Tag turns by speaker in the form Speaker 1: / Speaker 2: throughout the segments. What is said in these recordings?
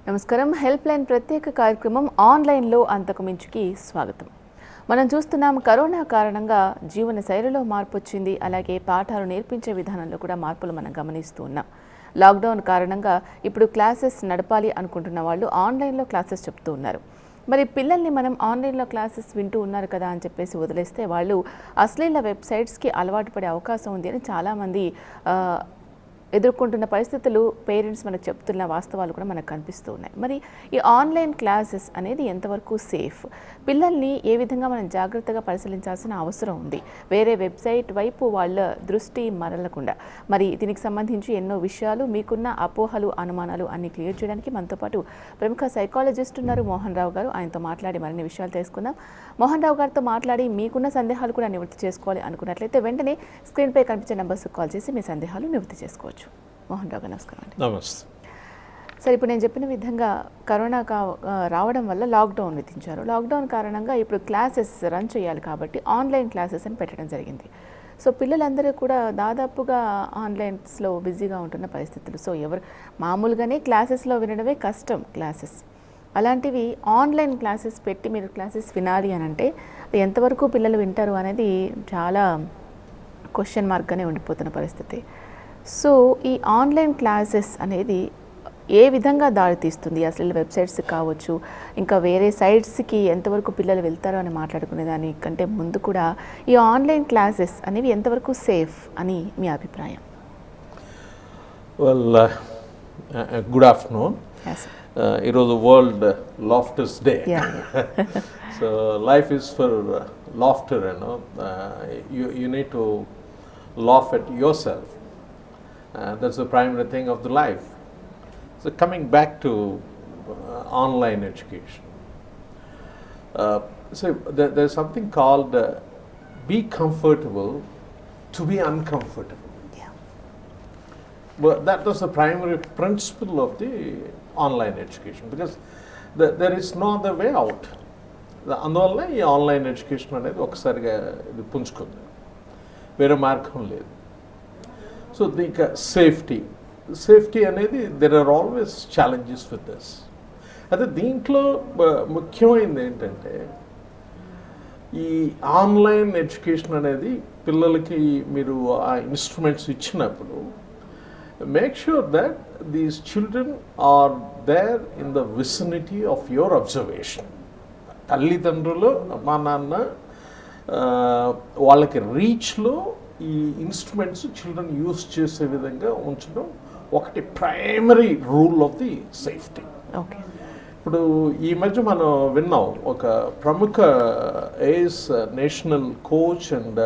Speaker 1: నమస్కారం. Help line ప్రత్యేక కార్యక్రమం ఆన్లైన్లో అంతకు మించుకి స్వాగతం. మనం చూస్తున్నాం, కరోనా కారణంగా జీవన శైలిలో మార్పు వచ్చింది. అలాగే పాఠాలు నేర్పించే విధానంలో కూడా మార్పులు మనం గమనిస్తూ ఉన్నాం. లాక్డౌన్ కారణంగా ఇప్పుడు క్లాసెస్ నడపాలి అనుకుంటున్న వాళ్ళు ఆన్లైన్లో క్లాసెస్ చెప్తూ ఉన్నారు. మరి పిల్లల్ని మనం ఆన్లైన్లో క్లాసెస్ వింటూ ఉన్నారు కదా అని చెప్పేసి వదిలేస్తే వాళ్ళు అశ్లీల వెబ్సైట్స్కి అలవాటు పడే అవకాశం ఉంది అని చాలామంది ఎదుర్కొంటున్న పరిస్థితులు పేరెంట్స్ మనకు చెప్తున్న వాస్తవాలు కూడా మనకు కనిపిస్తూ ఉన్నాయి. మరి ఈ ఆన్లైన్ క్లాసెస్ అనేది ఎంతవరకు సేఫ్, పిల్లల్ని ఏ విధంగా మనం జాగ్రత్తగా పరిశీలించాల్సిన అవసరం ఉంది, వేరే వెబ్సైట్ వైపు వాళ్ళ దృష్టి మరలకుండా, మరి దీనికి సంబంధించి ఎన్నో విషయాలు, మీకున్న అపోహలు అనుమానాలు అన్ని క్లియర్ చేయడానికి మనతో పాటు ప్రముఖ సైకాలజిస్ట్ ఉన్నారు మోహన్ రావు గారు. ఆయనతో మాట్లాడి మరిన్ని విషయాలు తెలుసుకుందాం. మోహన్ రావు గారితో మాట్లాడి మీకున్న సందేహాలు కూడా నివృత్తి చేసుకోవాలి అనుకున్నట్లయితే వెంటనే స్క్రీన్పై కనిపించే నెంబర్స్కి కాల్ చేసి మీ సందేహాలు నివృత్తి చేసుకోవచ్చు. మోహన్ రావు గారు నమస్కారం అండి.
Speaker 2: నమస్తే
Speaker 1: సార్, ఇప్పుడు నేను చెప్పిన విధంగా కరోనా రావడం వల్ల లాక్డౌన్ విధించారు. లాక్డౌన్ కారణంగా ఇప్పుడు క్లాసెస్ రన్ చేయాలి కాబట్టి ఆన్లైన్ క్లాసెస్ అని పెట్టడం జరిగింది. సో పిల్లలందరూ కూడా దాదాపుగా ఆన్లైన్స్లో బిజీగా ఉంటున్న పరిస్థితులు. సో ఎవరు మామూలుగానే క్లాసెస్లో వినడమే కష్టం క్లాసెస్, అలాంటివి ఆన్లైన్ క్లాసెస్ పెట్టి మీరు క్లాసెస్ వినాలి అని అంటే ఎంతవరకు పిల్లలు వింటారు అనేది చాలా క్వశ్చన్ మార్క్గానే ఉండిపోతున్న పరిస్థితి. సో ఈ ఆన్లైన్ క్లాసెస్ అనేది ఏ విధంగా దారితీస్తుంది? అసలు వెబ్సైట్స్ కావచ్చు, ఇంకా వేరే సైట్స్కి ఎంతవరకు పిల్లలు వెళ్తారో అని మాట్లాడుకునే దానికంటే ముందు కూడా ఈ ఆన్లైన్ క్లాసెస్ అనేవి ఎంతవరకు సేఫ్ అని మీ అభిప్రాయం?
Speaker 2: Well, good afternoon. ఈరోజు world laughters day. So life is for laughter. You need to laugh at yourself. That's the primary thing of the life. So coming back to online education, so there's something called be comfortable to be uncomfortable.
Speaker 1: Yeah.
Speaker 2: But that was the primary principle of the online education, because there is no other way out. అందువల్ల ఈ online education అనేది ఒకసారిగా ఇది పుంజుకుంది, వేరే మార్గం లేదు. So దీనికి safety అనేది there are always challenges with this. అయితే దీంట్లో ముఖ్యమైనది ఏంటంటే, ఈ ఆన్లైన్ ఎడ్యుకేషన్ అనేది పిల్లలకి మీరు ఆ ఇన్స్ట్రుమెంట్స్ ఇచ్చినప్పుడు make sure that these children are there in the vicinity of your observation. తల్లిదండ్రులు, మా నాన్న వాళ్ళకి రీచ్లో ఈ ఇన్స్ట్రుమెంట్స్ చిల్డ్రన్ యూస్ చేసే విధంగా ఉంచడం ఒకటి primary rule of the safety.
Speaker 1: Okay.
Speaker 2: ఇప్పుడు ఈ మధ్య మనం విన్నాం, ఒక ప్రముఖ ace national coach and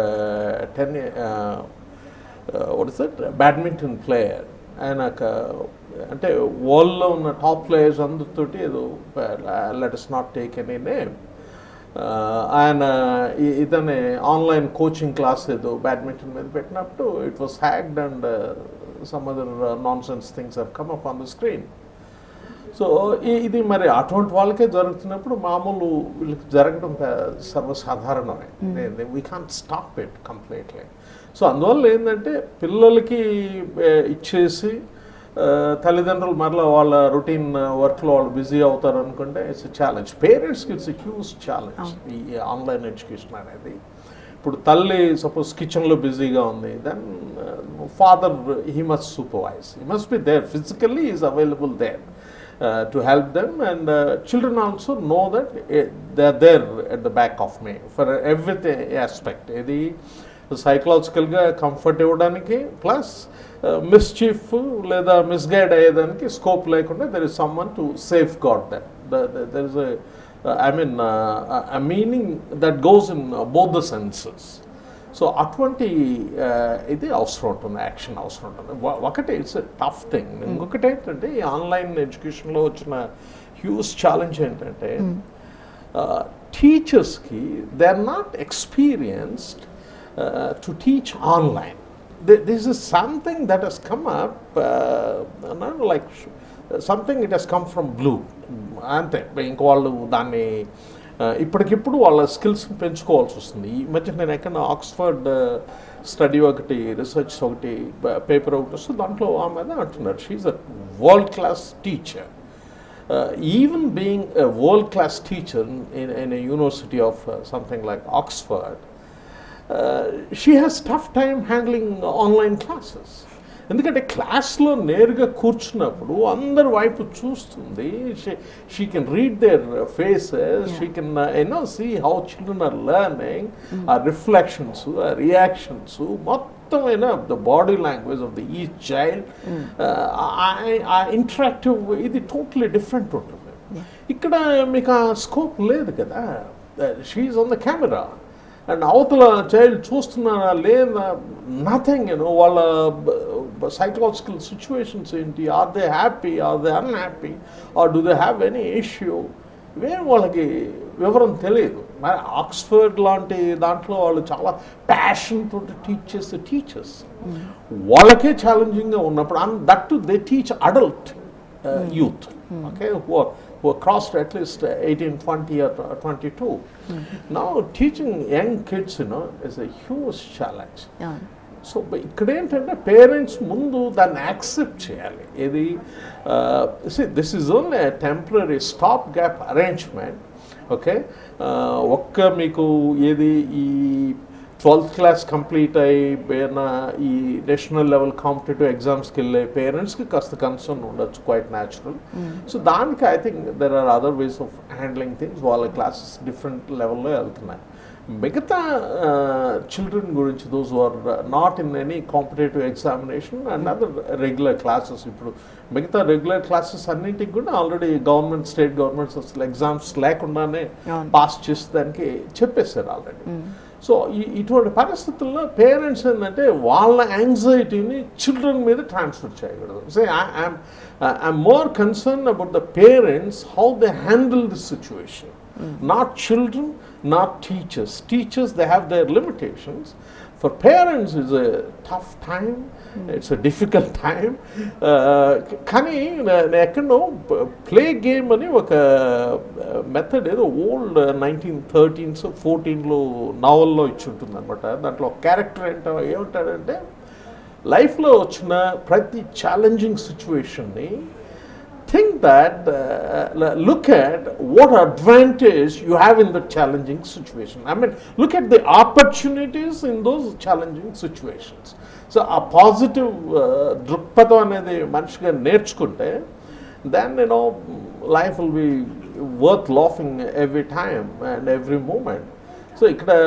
Speaker 2: badminton player, ఆయన అంటే వరల్డ్లో ఉన్న టాప్ ప్లేయర్స్ అందరితోటి ఏదో let us not take any name, ఆయన ఇతనే ఆన్లైన్ కోచింగ్ క్లాస్ ఏదో బ్యాడ్మింటన్ మీద పెట్టినప్పుడు it was hacked and some other nonsense things have come up on the screen. So ఇది మరి అటువంటి వాళ్ళకే జరుగుతున్నప్పుడు మామూలు వీళ్ళకి జరగడం సర్వసాధారణమే. We can't stop it completely. So అందువల్ల ఏంటంటే పిల్లలకి ఇచ్చేసి తల్లిదండ్రులు మరలా వాళ్ళ రొటీన్ వర్క్లో వాళ్ళు బిజీ అవుతారు అనుకుంటే ఇట్స్ ఛాలెంజ్. పేరెంట్స్కి ఇట్స్ హ్యూజ్ ఛాలెంజ్ ఈ ఆన్లైన్ ఎడ్యుకేషన్ అనేది. ఇప్పుడు తల్లి సపోజ్ కిచెన్లో బిజీగా ఉంది, then father he must supervise, he must be there physically, is available there to help them, and children also know that they are there at the back of me for every aspect. ఇది సైకలాజికల్గా comfort ఇవ్వడానికి, plus mischief లేదా misguide అయ్యేదానికి scope లేకుండా there is some one to safe God that. There is a meaning that goes in both the senses. So అటువంటి ఇది అవసరం ఉంటుంది, యాక్షన్ అవసరం ఉంటుంది. ఒకటి ఇట్స్ ఎ టఫ్ థింగ్. ఇంకొకటి ఏంటంటే ఈ ఆన్లైన్ ఎడ్యుకేషన్లో వచ్చిన హ్యూజ్ ఛాలెంజ్ ఏంటంటే, టీచర్స్కి they are not experienced to teach online. This is something that has come up like something it has come from blue, అంతే. ఇంక వాళ్ళు దాన్ని ఇప్పటికిప్పుడు వాళ్ళ స్కిల్స్ పెంచుకోవాల్సి వస్తుంది. ఈ మధ్య నేను ఎక్కడ ఆక్స్ఫర్డ్ స్టడీ ఒకటి, రీసెర్చ్ ఒకటి, పేపర్ ఒకటి వస్తుంది, దాంట్లో ఆమె అంటున్నారు she's a world class teacher. even being a world-class teacher in a university of something like Oxford, she has tough time handling online classes. ఎందుకంటే క్లాస్లో నేరుగా కూర్చున్నప్పుడు అందరి వైపు చూస్తుంది. She can read their faces, she can see how children are learning, ఆ reflections, ఆ reactions మొత్తమైన the body language of the ఈ చైల్డ్, ఆ ఇంటరాక్టివ్ ఇది టోటలీ డిఫరెంట్ ఉంటుంది. ఇక్కడ మీకు ఆ స్కోప్ లేదు కదా. She on the camera and అవతల చైల్డ్ చూస్తున్నారా లేదా, నథింగ్. వాళ్ళ సైకలాజికల్ సిచ్యువేషన్స్ ఏంటి, are they happy, are they unhappy, or do they have any issue, ఇవేం వాళ్ళకి వివరం తెలియదు. మరి ఆక్స్ఫర్డ్ లాంటి దాంట్లో వాళ్ళు చాలా ప్యాషన్ తోటి టీచ్ చేసే టీచర్స్, వాళ్ళకే ఛాలెంజింగ్గా ఉన్నప్పుడు, and that to they teach adult youth, okay, who are crossed at least 18, 20 or 22. Now teaching young kids, is a huge challenge. So ఇక్కడ ఏంటంటే పేరెంట్స్ ముందు దాన్ని యాక్సెప్ట్ చేయాలి. ఇది this is only temporary stop gap arrangement. Okay, మీకు ఏది ఈ 12th class complete అయిపోయిన ఈ నేషనల్ లెవెల్ కాంపిటేటివ్ ఎగ్జామ్స్కి వెళ్ళే పేరెంట్స్కి కాస్త కన్సర్న్ ఉండొచ్చు, క్వైట్ న్యాచురల్. సో దానికి I think there are other ways of handling things. వాళ్ళ క్లాసెస్ డిఫరెంట్ లెవెల్లో వెళ్తున్నాయి. మిగతా చిల్డ్రన్ గురించి, those are not in any competitive examination and other regular classes, ఇప్పుడు మిగతా రెగ్యులర్ క్లాసెస్ అన్నింటికి కూడా ఆల్రెడీ గవర్నమెంట్, స్టేట్ గవర్నమెంట్స్ అసలు ఎగ్జామ్స్ లేకుండానే పాస్ చేసేదానికి చెప్పేశారు ఆల్రెడీ. సో ఇటువంటి పరిస్థితుల్లో పేరెంట్స్ ఏంటంటే వాళ్ళ యాంగ్జైటీని చిల్డ్రన్ మీద ట్రాన్స్ఫర్ చేయకూడదు. So I'm more concern about the parents, how they handle this situation. Not children, not teachers. Teachers, they have their limitations. For parents, it's a tough time. It's a difficult time. కానీ ఎక్కడో play game అని ఒక method ఏదో old 1913s 14లో నావల్లో ఇచ్చి ఉంటుంది అనమాట. దాంట్లో character ఏమంటాడంటే లైఫ్లో వచ్చిన ప్రతి ఛాలెంజింగ్ సిచ్యువేషన్ని think that, look at what advantage you have in the challenging situation. I mean, look at the opportunities in those challenging situations. So a positive drukpadam anedi manishiga nerchukunte, then life will be worth laughing every time and every moment. So ikkada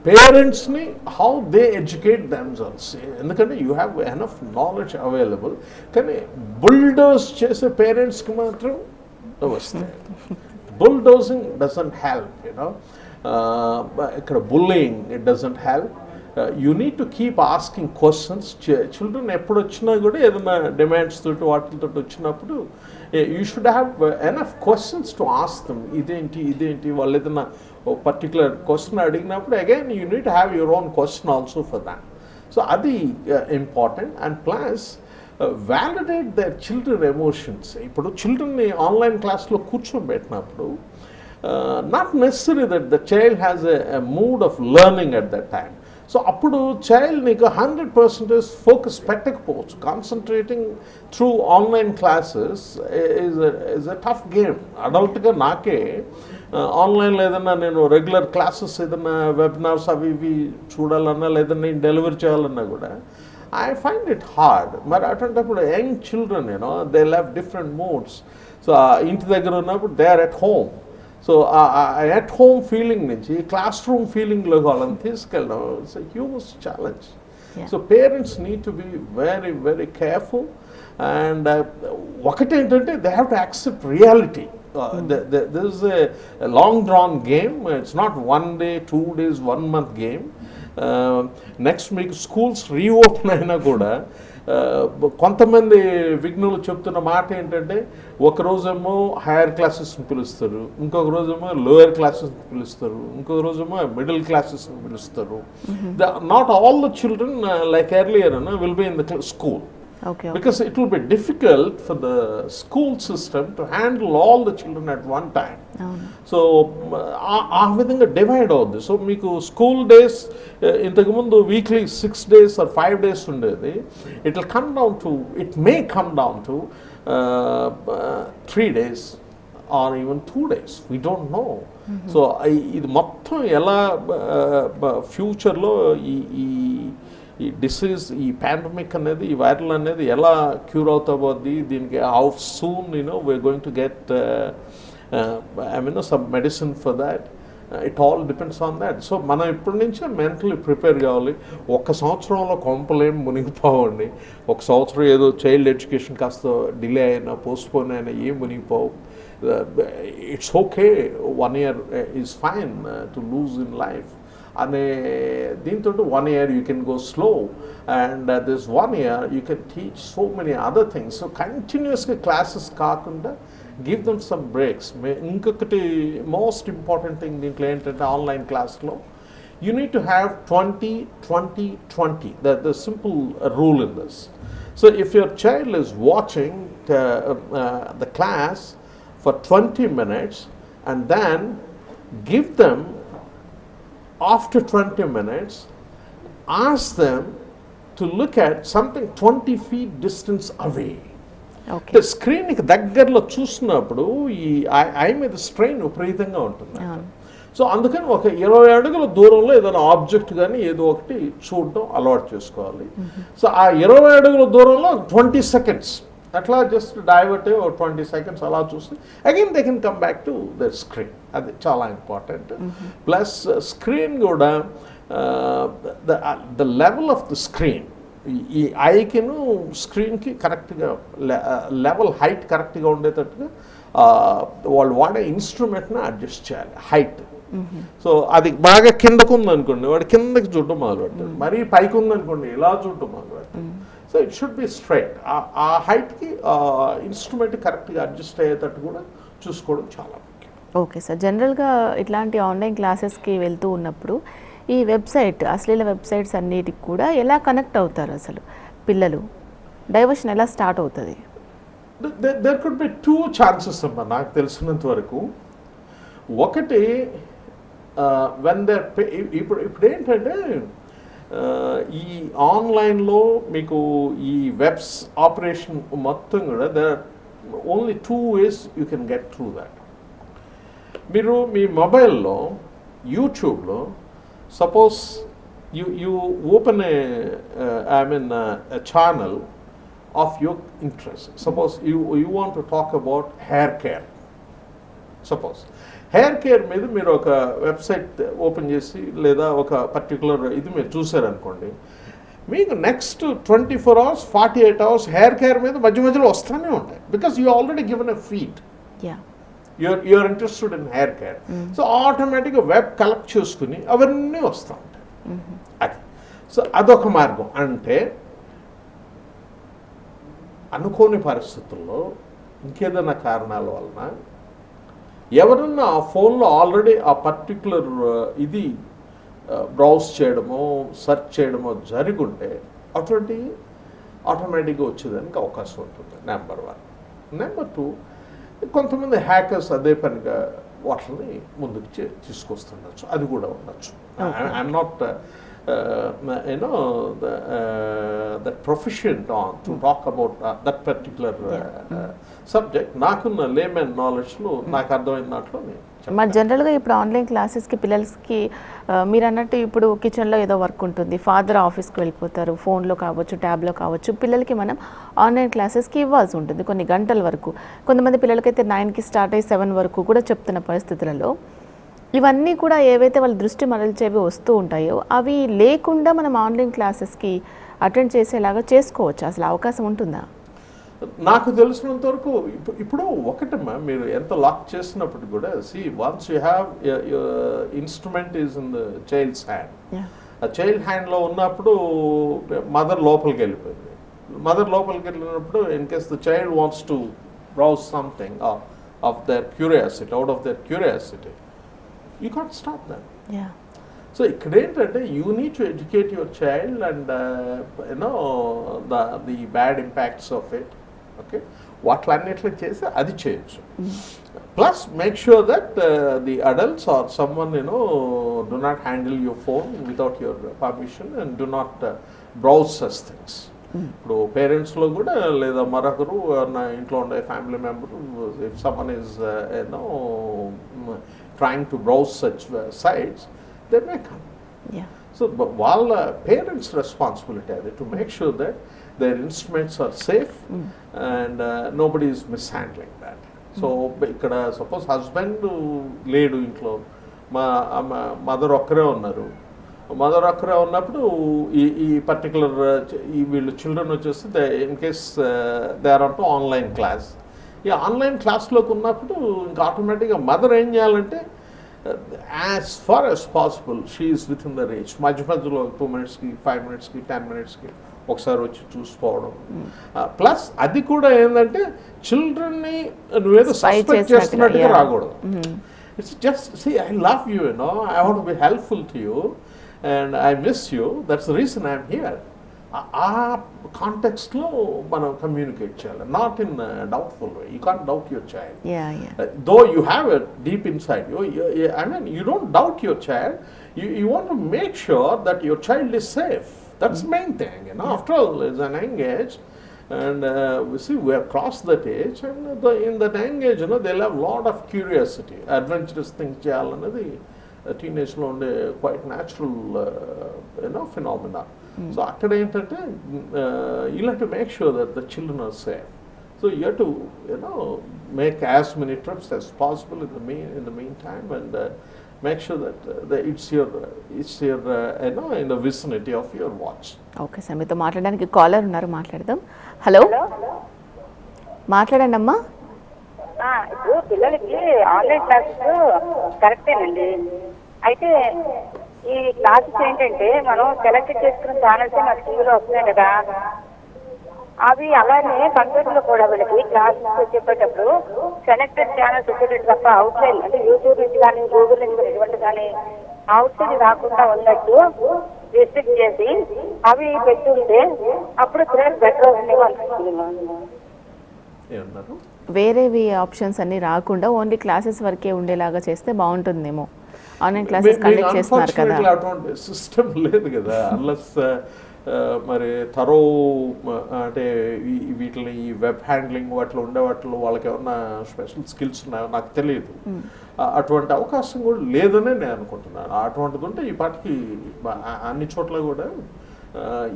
Speaker 2: పేరెంట్స్ని how they educate themselves. ఎందుకంటే you have enough knowledge available, కానీ bulldoze చేసే పేరెంట్స్కి మాత్రం వస్తాయి. Bulldozing doesn't help, ఇక్కడ bullying it doesn't help. You need to keep asking questions. Children ఎప్పుడు వచ్చినా కూడా ఏదైనా డిమాండ్స్ తోటి వాటితో వచ్చినప్పుడు you should have enough questions to ask them. ఇదేంటి వాళ్ళు ఏదైనా పర్టికులర్ క్వశ్చన్ అడిగినప్పుడు again you need to have your own question also for that. So అది important. And plus validate their children emotions. ఇప్పుడు చిల్డ్రన్ని ఆన్లైన్ క్లాస్లో కూర్చోబెట్టినప్పుడు not necessary that the child has a mood of learning at that time. So అప్పుడు child నీకు 100% focus పెట్టకపోవచ్చు. Concentrating through online classes is a tough game. అడల్ట్గా నాకే ఆన్లైన్లో ఏదన్నా నేను రెగ్యులర్ క్లాసెస్ ఏదన్నా వెబినార్స్ అవి ఇవి చూడాలన్నా లేదా నేను డెలివరీ చేయాలన్నా కూడా ఐ ఫైండ్ ఇట్ హార్డ్. మరి అటువంటిప్పుడు young children they have different moods. So ఇంటి దగ్గర ఉన్నప్పుడు they are at home. So at home feeling నుంచి క్లాస్ రూమ్ ఫీలింగ్లో వాళ్ళని తీసుకెళ్ళడం it's a huge challenge. So parents need to be very very careful. And ఒకటేంటంటే they have to accept reality. This is a long drawn game. It's not 1 day, 2 days, 1 month game. Next మీకు schools reopen అయినా కూడా కొంతమంది విఘ్నులు చెప్తున్న మాట ఏంటంటే ఒకరోజేమో hire క్లాసెస్ని పిలుస్తారు, ఇంకొక రోజేమో లోయర్ క్లాసెస్ని పిలుస్తారు, ఇంకొక రోజేమో మిడిల్ క్లాసెస్ని పిలుస్తారు. Not all the children like earlier will be in the school.
Speaker 1: Okay.
Speaker 2: Because it will be difficult for the school system to handle all the children at one time. So ఆ విధంగా divide అవుద్ది. So మీకు school days ఇంతకుముందు weekly 6 days or 5 days ఉండేది. It may come down to 3 days or even 2 days. We don't know. So ఇది మొత్తం ఎలా ఫ్యూచర్లో ఈ డిసీజ్, ఈ పాండమిక్ అనేది, ఈ వైరల్ అనేది ఎలా క్యూర్ అవుతాబోద్ది, దీనికి how soon we're going to get some medicine for that. It all depends on that. So మనం ఇప్పటి నుంచే మెంటలీ ప్రిపేర్ కావాలి. ఒక సంవత్సరంలో కొంపలేం మునిగిపోవండి. ఒక సంవత్సరం ఏదో చైల్డ్ ఎడ్యుకేషన్ కాస్త డిలే అయినా, పోస్ట్పోన్ అయినా ఏం మునిగిపోవు. It's okay, 1 year is fine to lose in life. అనే దీంతో 1 year you can go slow, and this 1 year you can teach so many other things. So continuously classes కాకుండా give them some breaks. ఇంకొకటి most important thing దీంట్లో ఏంటంటే online క్లాస్లో you need to have 20-20-20. That's the simple rule in this. So if your child is watching the class for 20 minutes and then give them after 20 minutes, ask them to look at something 20 feet distance away.
Speaker 1: Okay.
Speaker 2: స్క్రీన్కి దగ్గరలో చూసినప్పుడు ఈ I మీద strain విపరీతంగా ఉంటుంది. So అందుకని ఒక 20 అడుగుల దూరంలో ఏదైనా ఆబ్జెక్ట్ కానీ ఏదో ఒకటి చూడటం అలవాటు చేసుకోవాలి. సో ఆ 20 అడుగుల దూరంలో 20 seconds అట్లా జస్ట్ డైవర్ట్ 20 seconds అలా చూసి again they can come back to the screen. అది చాలా ఇంపార్టెంట్. ప్లస్ స్క్రీన్ కూడా the level of the screen, ఈ ఐకిను స్క్రీన్కి కరెక్ట్గా లెవెల్ హైట్ కరెక్ట్గా ఉండేటట్టుగా వాళ్ళు వాడే ఇన్స్ట్రుమెంట్ని అడ్జస్ట్ చేయాలి హైట్. సో అది బాగా కిందకు ఉందనుకోండి వాడు కిందకి చూడటం మొదలు పెడతాడు, మరీ పైకి ఉందనుకోండి ఇలా చూడటం మొదలు పెడతాడు. So it should be straight. ఆ హైట్కి ఇన్స్ట్రుమెంట్ కరెక్ట్గా అడ్జస్ట్ అయ్యేటట్టు కూడా చూసుకోవడం చాలా ముఖ్యం.
Speaker 1: ఓకే సార్, జనరల్గా ఇట్లాంటి ఆన్లైన్ క్లాసెస్కి వెళ్తూ ఉన్నప్పుడు ఈ వెబ్సైట్, అశ్లీల వెబ్సైట్స్ అన్నిటికి కూడా ఎలా కనెక్ట్ అవుతారు అసలు పిల్లలు? డైవర్షన్ ఎలా స్టార్ట్ అవుతుంది?
Speaker 2: దేర్ కుడ్ బి 2 chances అమ్మా నాకు తెలిసినంత వరకు. ఒకటి వెన్ దేర్ ఇప్పుడు ఏంటంటే ఈ ఆన్లైన్లో మీకు ఈ వెబ్స్ ఆపరేషన్ మొత్తం కూడా there are only 2 ways you can get through that. మీరు మీ మొబైల్లో యూట్యూబ్లో suppose you open a channel of your interest. Suppose you want to talk about hair care. Suppose hair care మీద మీరు ఒక వెబ్సైట్ ఓపెన్ చేసి లేదా ఒక పర్టికులర్ ఇది మీరు చూసారనుకోండి, మీకు next 24 hours 48 hours hair care మీద మధ్య మధ్యలో వస్తూనే ఉంటాయి. Because you already given a feed, you're interested in hair care. So ఆటోమేటిక్గా వెబ్ కలెక్ట్ చేసుకుని అవన్నీ వస్తూ ఉంటాయి. అది సో అదొక మార్గం. అంటే అనుకోని పరిస్థితుల్లో ఇంకేదైనా కారణాల వలన ఎవరన్నా ఆ ఫోన్లో ఆల్రెడీ ఆ పర్టికులర్ ఇది బ్రౌజ్ చేయడమో సెర్చ్ చేయడమో జరుగుంటే అటువంటి ఆటోమేటిక్గా వచ్చేదానికి అవకాశం ఉంటుంది. నెంబర్ 1. నెంబర్ 2, కొంతమంది హ్యాకర్స్ అదే పనిగా వాటిని ముందుకు తీసుకొస్తుండొచ్చు, అది కూడా ఉండొచ్చు. I'm not that proficient on to talk about that particular subject. నాకున్న లేమన్ నాలెడ్జ్లో నాకు అర్థమైన దాంట్లో
Speaker 1: మరి జనరల్గా ఇప్పుడు ఆన్లైన్ క్లాసెస్కి పిల్లలకి మీరు అన్నట్టు ఇప్పుడు కిచెన్లో ఏదో వర్క్ ఉంటుంది, ఫాదర్ ఆఫీస్కి వెళ్ళిపోతారు, ఫోన్లో కావచ్చు ట్యాబ్లో కావచ్చు, పిల్లలకి మనం ఆన్లైన్ క్లాసెస్కి ఇవ్వాల్సి ఉంటుంది కొన్ని గంటల వరకు. కొంతమంది పిల్లలకైతే 9కి స్టార్ట్ అయ్యి 7 వరకు కూడా చెప్తున్న పరిస్థితులలో ఇవన్నీ కూడా ఏవైతే వాళ్ళ దృష్టి మరల్చేవి వస్తూ ఉంటాయో అవి లేకుండా మనం ఆన్లైన్ క్లాసెస్కి అటెండ్ చేసేలాగా చేసుకోవచ్చు, అసలు అవకాశం ఉంటుందా?
Speaker 2: నాకు తెలిసినంత వరకు ఇప్పుడు ఒకటమ్మా, మీరు ఎంత లాక్ చేసినప్పుడు కూడా once you have instrument is in the child's hand. ఆ చైల్డ్ హ్యాండ్లో ఉన్నప్పుడు మదర్ లోపలికి వెళ్ళిపోయింది. మదర్ లోపలికి వెళ్ళినప్పుడు in case the child wants to browse something of their curiosity, out of their curiosity, you can't stop them.
Speaker 1: Yeah.
Speaker 2: So ఇక్కడ ఏంటంటే you need to educate your child and the bad impacts of it. Okay, వాటిలన్నిట్లో చేసి అది చేయొచ్చు. Plus make sure that the adults or someone do not handle your phone without your permission and do not browse such things. ఇప్పుడు పేరెంట్స్లో కూడా లేదా మరొకరు నా ఇంట్లో ఉండే family member if someone is you know trying to browse such sites they may come.
Speaker 1: Yeah.
Speaker 2: So వాళ్ళ parents responsibility అది to make sure that their instruments are safe and nobody is mishandling that. So ఇక్కడ suppose husband లేడు ఇంట్లో, మా mother ఒక్కరే ఉన్నారు. Mother ఒక్కరే ఉన్నప్పుడు ఈ పర్టికులర్ ఈ వీళ్ళు చిల్డ్రన్ వచ్చేసి in case they are on to online class. ఈ ఆన్లైన్ క్లాస్లోకి ఉన్నప్పుడు ఇంకా ఆటోమేటిక్గా మదర్ ఏం చేయాలంటే as far as possible she is with in the range. మధ్యలో 2 minutesకి 5 minutesకి 10 minutesకి ఒకసారి వచ్చి చూసుకోవడం. ప్లస్ అది కూడా ఏంటంటే చిల్డ్రన్ని నువ్వేదో సస్పెక్ట్ చేస్తున్నట్టుగా రాకూడదు. It's just see I love you, no I want be helpful to you and I miss you, that's the reason I'm here. ఆ కాంటెక్స్ట్లో మనం కమ్యూనికేట్ చేయాలి, not in doubtful way. You can't doubt your child. Though you have a deep inside you, I mean you don't doubt your child, you want to make sure that your child is safe. That's the main thing, you know. After all, it's an young age, and we see we have crossed that age, and in that young age, you know, they'll have a lot of curiosity, adventurous things చేయాలన్నది టీనేజ్లో ఉండే quite natural, you know, phenomena. So అక్కడ ఏంటంటే you'll have to make sure that the children are safe. So you have to, you know, make as many trips as possible in the meantime, and make sure that it's your you know, in the vicinity of your watch.
Speaker 1: Okay sir, మీతో మాట్లాడడానికి caller ఉన్నారు, మాట్లాడదాం. Hello, మాట్లాడండి అమ్మా.
Speaker 3: ఇప్పుడు పిల్లలకి online classes కరెక్టేనండి. అయితే ఈ క్లాసెస్ ఏంటంటే మనం సెలెక్ట్ చేసుకున్న ఛానల్స్ మన టీవీలో వస్తున్నాయి కదా, అవి అలానే కంప్యూటర్లో కూడా వీళ్ళకి క్లాసెస్ చెప్పేటప్పుడు సెలెక్టెడ్ ఛానల్స్ వచ్చేటట్టు తప్ప అవుట్ సైడ్ అంటే యూట్యూబ్ నుంచి కానీ గూగుల్ నుంచి కానీ ఎటువంటి కానీ అవుట్ సైడ్ రాకుండా ఉన్నట్టు రిస్ట్రిక్ట్ చేసి అవి పెట్టుంటే అప్పుడు పిల్లలు బెటర్ అవుతుందేమో అనిపిస్తుంది.
Speaker 1: వేరేవి ఆప్షన్స్ అన్ని రాకుండా ఓన్లీ క్లాసెస్ వరకే ఉండేలాగా చేస్తే బాగుంటుందేమో. ఆన్లైన్ క్లాసెస్ కండక్ట్ చేస్తున్నారు కదా,
Speaker 2: అటువంటి సిస్టమ్ లేదు కదా. అన్లెస్ మరి థరో అంటే వీటిని ఈ వెబ్ హ్యాండ్లింగ్ వాటిలో ఉండే వాటిలో వాళ్ళకి ఏమన్నా స్పెషల్ స్కిల్స్ ఉన్నాయో నాకు తెలియదు. అటువంటి అవకాశం కూడా లేదనే నేను అనుకుంటున్నాను. అటువంటిది ఉంటే ఈ పాటికి అన్ని చోట్ల కూడా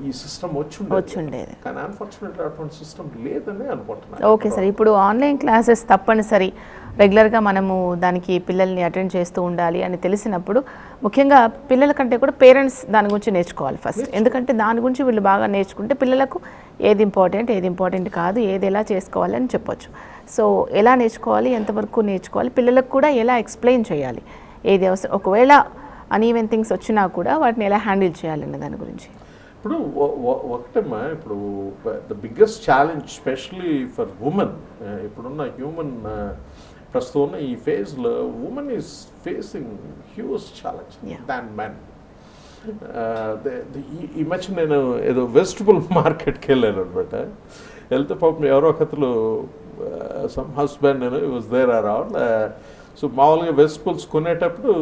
Speaker 2: ఈ సిస్టమ్ వచ్చుండేది, కానీ అన్ఫార్చునేట్లీ అటువంటి సిస్టమ్ లేదని అనుకుంటున్నాను.
Speaker 1: ఓకే సార్, ఇప్పుడు ఆన్లైన్ క్లాసెస్ తప్పనిసరి రెగ్యులర్గా మనము దానికి పిల్లల్ని అటెండ్ చేస్తూ ఉండాలి అని తెలిసినప్పుడు ముఖ్యంగా పిల్లల కంటే కూడా పేరెంట్స్ దాని గురించి నేర్చుకోవాలి ఫస్ట్. ఎందుకంటే దాని గురించి వీళ్ళు బాగా నేర్చుకుంటే పిల్లలకు ఏది ఇంపార్టెంట్ కాదు, ఏది ఎలా చేసుకోవాలి అని చెప్పొచ్చు. సో ఎలా నేర్చుకోవాలి, ఎంతవరకు నేర్చుకోవాలి, పిల్లలకు కూడా ఎలా ఎక్స్ప్లెయిన్ చేయాలి, ఏది అవసరం, ఒకవేళ అన్ఈవెన్ థింగ్స్ వచ్చినా కూడా వాటిని ఎలా హ్యాండిల్ చేయాలన్న దాని గురించి.
Speaker 2: ఇప్పుడు ఒకటమ్మా, ఇప్పుడు the biggest challenge specially for women, ఇప్పుడున్న హ్యూమన్ ప్రస్తుతం ఈ ఫేజ్లో women is facing huge challenge than men. ఈ మధ్య నేను ఏదో వెజిటబుల్ మార్కెట్కి వెళ్ళాను అనమాట. వెళ్తే పాపం ఎవరో ఒకరు some husband was there around. So మామూలుగా వెజిటబుల్స్ కొనేటప్పుడు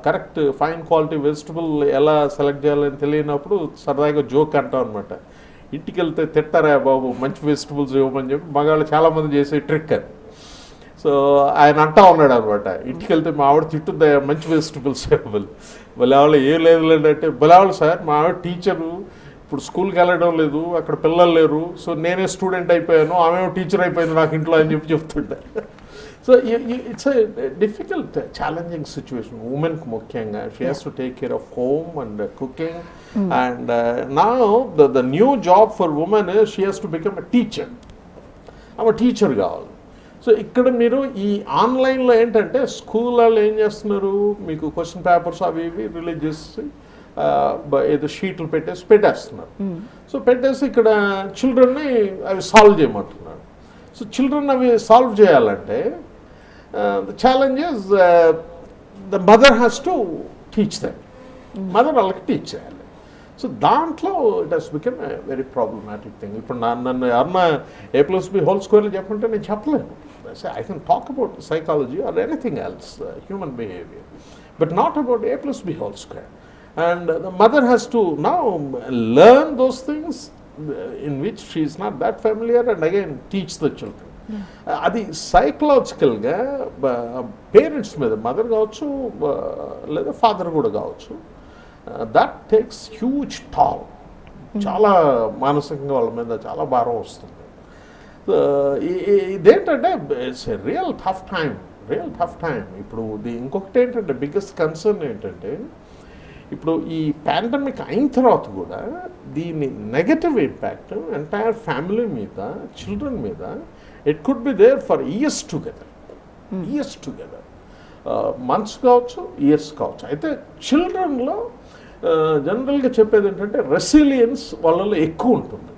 Speaker 2: కరెక్ట్ ఫైన్ క్వాలిటీ వెజిటబుల్ ఎలా సెలెక్ట్ చేయాలని తెలియనప్పుడు సరదాగా జోక్ అంటాం అనమాట. ఇంటికి వెళ్తే తిట్టారా బాబు మంచి వెజిటబుల్స్ ఇవ్వమని చెప్పి మగాళ్ళు చాలామంది చేసే ట్రిక్ అది. సో ఆయన అంటా ఉన్నాడు అనమాట, ఇంటికి వెళ్తే మా ఆవిడ తిట్టుద్దా మంచి వెజిటబుల్స్ ఇవ్వాలి. బలావాళ్ళు ఏం లేదు అంటే, బలావాళ్ళు సార్ మా ఆవిడ టీచరు, ఇప్పుడు స్కూల్కి వెళ్ళడం లేదు, అక్కడ పిల్లలు లేరు, సో నేనే స్టూడెంట్ అయిపోయాను, ఆమె టీచర్ అయిపోయింది నాకు ఇంట్లో అని చెప్తుంటా. So it's a difficult challenging situation ఉమెన్కి ముఖ్యంగా. She has to take care of home and cooking and now the new job for women she has to become a teacher. ఆమె టీచర్ కావాలి. సో ఇక్కడ మీరు ఈ ఆన్లైన్లో ఏంటంటే స్కూల్ వాళ్ళు ఏం చేస్తున్నారు, మీకు క్వశ్చన్ పేపర్స్ అవి ఇవి రిలీజ్ చేసి ఏదో షీట్లు పెట్టేస్తున్నారు. సో పెట్టేసి ఇక్కడ చిల్డ్రన్ని అవి సాల్వ్ చేయమంటున్నారు. సో చిల్డ్రన్ అవి సాల్వ్ చేయాలంటే the challenges the mother has to teach them. Mother వాళ్ళకి టీచ్ చేయాలి. సో దాంట్లో it has become a very problematic thing. ఇప్పుడు నన్ను ఎవరన్నా A+B² చెప్పంటే నేను చెప్పలేను. I can talk about psychology or anything else, human behavior, but not about A+B². And the mother has to now learn those things in which she is not that familiar, and again teach the children. అది సైకలాజికల్గా parents మీద, mother కావచ్చు లేదా father కూడా కావచ్చు, that takes huge tall. చాలా మానసికంగా వాళ్ళ మీద చాలా భారం వస్తుంది. ఇదేంటంటే it's a real tough time. ఇప్పుడు ఇంకొకటి ఏంటంటే బిగ్గెస్ట్ కన్సర్న్ ఏంటంటే, ఇప్పుడు ఈ పాండమిక్ అయిన తర్వాత కూడా దీని నెగటివ్ ఇంపాక్ట్ ఎంటైర్ ఫ్యామిలీ మీద, చిల్డ్రన్ మీద, it could be there for years together. Months కావచ్చు, ఇయర్స్ కావచ్చు. అయితే చిల్డ్రన్లో జనరల్గా చెప్పేది ఏంటంటే రెసిలియన్స్ వాళ్ళలో ఎక్కువ ఉంటుంది.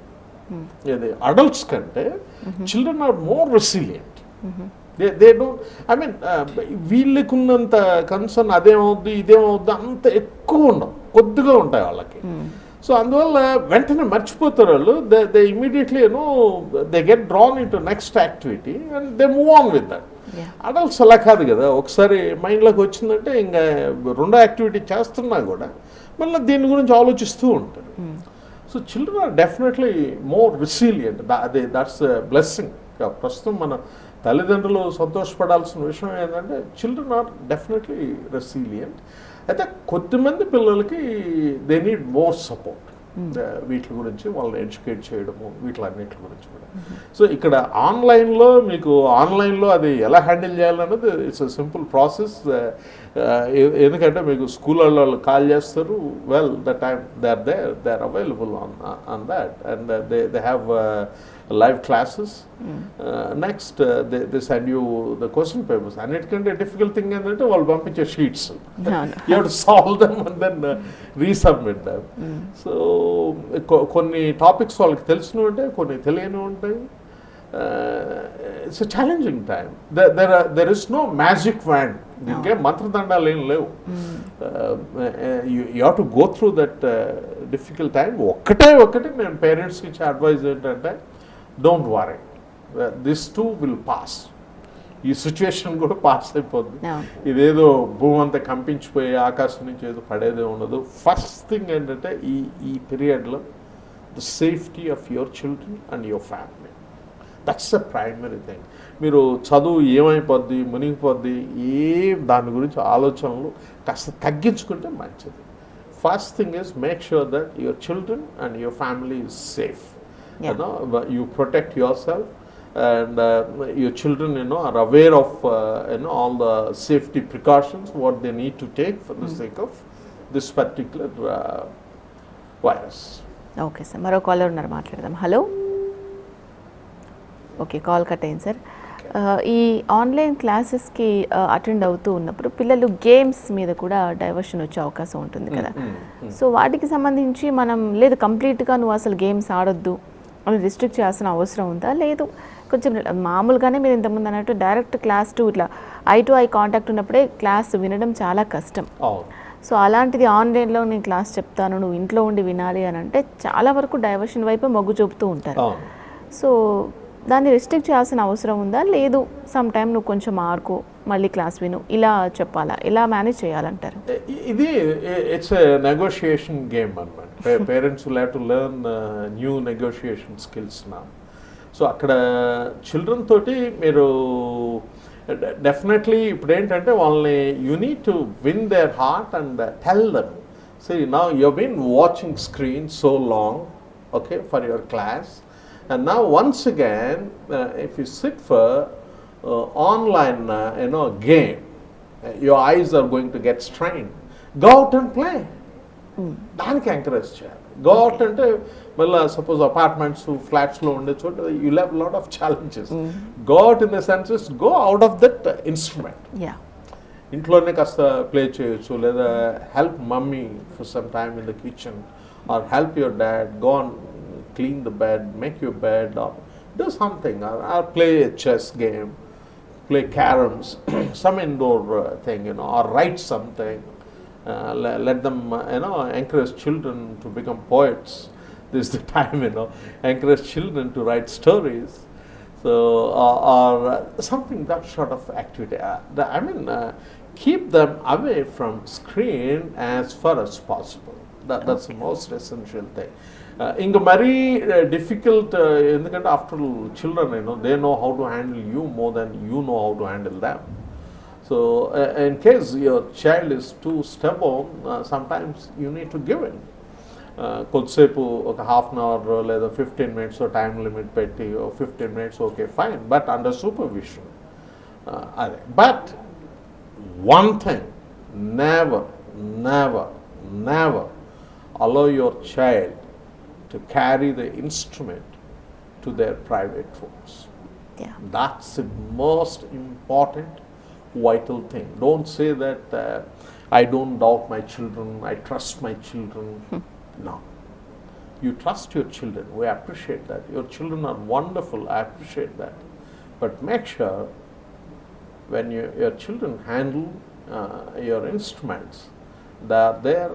Speaker 2: ఇది అడల్ట్స్ కంటే children are more resilient. They don't, I mean వీళ్ళకున్నంత కన్సర్న్ అదేమవుద్ది ఇదేమవుద్ది అంత ఎక్కువ ఉండవు, కొద్దిగా ఉంటాయి వాళ్ళకి. సో అందువల్ల వెంటనే మర్చిపోతారు వాళ్ళు. They immediately they get drawn in to next activity and they move on with that. Adults అలా కాదు కదా, ఒకసారి మైండ్లోకి వచ్చిందంటే ఇంకా రెండో యాక్టివిటీ చేస్తున్నా కూడా మళ్ళీ దీని గురించి ఆలోచిస్తూ ఉంటారు. So children are definitely more resilient. That's blessing. ప్రస్తుతం మన తల్లిదండ్రులు సంతోషపడాల్సిన విషయం ఏంటంటే చిల్డ్రన్ ఆర్ డెఫినెట్లీ రెసిలియంట్. అయితే కొద్దిమంది పిల్లలకి దే నీడ్ మోర్ సపోర్ట్. వీటి గురించి వాళ్ళని ఎడ్యుకేట్ చేయడము, వీటిలన్నిటి గురించి కూడా. సో ఇక్కడ ఆన్లైన్లో అది ఎలా హ్యాండిల్ చేయాలన్నది ఇట్స్ ఎ సింపుల్ ప్రాసెస్. ఎందుకంటే మీకు స్కూళ్ళల్లో వాళ్ళు కాల్ చేస్తారు, well the time they are available on that and they have live classes. Next they send you the question papers. అన్నిటికంటే డిఫికల్ట్ థింగ్ ఏంటంటే వాళ్ళు పంపించే sheets, you have to solve them and then resubmit them. So కొన్ని topics వాళ్ళకి తెలిసినవి ఉంటాయి, కొన్ని తెలియని ఉంటాయి. It's a challenging time. There is no magic wand. దీనికే మంత్రదండాలు ఏం లేవు. యూ హ్యావ్ టు గో త్రూ దట్ డిఫికల్ట్ టైం. ఒకటి నేను పేరెంట్స్కి ఇచ్చే అడ్వైజ్ ఏంటంటే, don't worry, this too will pass. ఈ సిచ్యువేషన్ కూడా పాస్ అయిపోద్ది. ఇదేదో భూమి అంతా కంపించిపోయి ఆకాశం నుంచి ఏదో పడేదే ఉండదు. ఫస్ట్ థింగ్ ఏంటంటే ఈ పీరియడ్లో the safety of your children and your family, that's the primary thing. మీరు చదువు ఏమైపోద్ది, మునిగిపోద్ది, దాని గురించి ఆలోచనలు కాస్త తగ్గించుకుంటే మంచిది. First thing is make sure that your children and your family is safe. You protect yourself and your children are aware of all the safety precautions what they need to take for the sake of this particular virus.
Speaker 1: Okay sir, మరో caller ఉన్నారు, మాట్లాడదాం. Hello. Okay, call cut అయింది sir. ఈ online క్లాసెస్కి attend అవుతూ ఉన్నప్పుడు పిల్లలు games మీద కూడా డైవర్షన్ వచ్చే అవకాశం ఉంటుంది కదా. సో వాటికి సంబంధించి మనం లేదు కంప్లీట్గా నువ్వు అసలు గేమ్స్ ఆడొద్దు అని రిస్ట్రిక్ట్ చేయాల్సిన అవసరం ఉందా? లేదు కొంచెం మామూలుగానే మీరు ఇంతకుముందు అన్నట్టు డైరెక్ట్ క్లాస్ టు ఇట్లా ఐ టు ఐ కాంటాక్ట్ ఉన్నప్పుడే క్లాస్ వినడం చాలా కష్టం. సో అలాంటిది ఆన్లైన్లో నేను క్లాస్ చెప్తాను నువ్వు ఇంట్లో ఉండి వినాలి అని అంటే చాలా వరకు డైవర్షన్ వైపు మొగ్గు చూపుతూ ఉంటారు. సో దాన్ని రిస్ట్రిక్ట్ చేయాల్సిన అవసరం ఉందా? లేదు సమ్ టైం నువ్వు కొంచెం ఆడుకో మళ్ళీ క్లాస్ విను, ఇలా చెప్పాలా, ఎలా మేనేజ్ చేయాలంటారు?
Speaker 2: ఇది ఇట్స్ ఎ నెగోషియేషన్ గేమ్ అన్నమాట. Parents will have to learn new negotiation skills నా. సో అక్కడ చిల్డ్రన్ తోటి మీరు డెఫినెట్లీ ఇప్పుడు ఏంటంటే వాళ్ళని you need to win their heart and tell them, see now you been watching screen so long, okay, for your class. And now once again, if you sit for online, game, your eyes are going to get strained. Go out and play. దానికి encourage చేయాలి. Go out అంటే మళ్ళీ suppose apartments ఫ్లాట్స్లో ఉండే చోట you have lot of challenges. Go out in the senses, go out of that instrument. ఇంట్లోనే కాస్త play చేయొచ్చు, లేదా help mummy for some time in the kitchen, or help your dad, go on clean the bed, make your bed, or do something, or play a chess game, play caroms, some indoor thing, or write something. Let them, encourage children to become poets. This is the time, encourage children to write stories. So, or something, that sort of activity. Keep them away from screen as far as possible. That's the most essential thing. ఇంకా మరీ difficult, ఎందుకంటే after children they know how to handle you more than you know how to handle them. So in case your child is too stubborn, sometimes you need to give in. కొద్దిసేపు ఒక half an hour లేదా 15 minutes time limit పెట్టి 15 minutes okay fine, but under supervision. అదే, but one thing, never never never allow your child to carry the instrument to their private rooms.
Speaker 1: Yeah.
Speaker 2: That's the most important vital thing. Don't say that I don't doubt my children, I trust my children. No. You trust your children, we appreciate that. Your children are wonderful, I appreciate that. But make sure when your children handle your instruments, they are there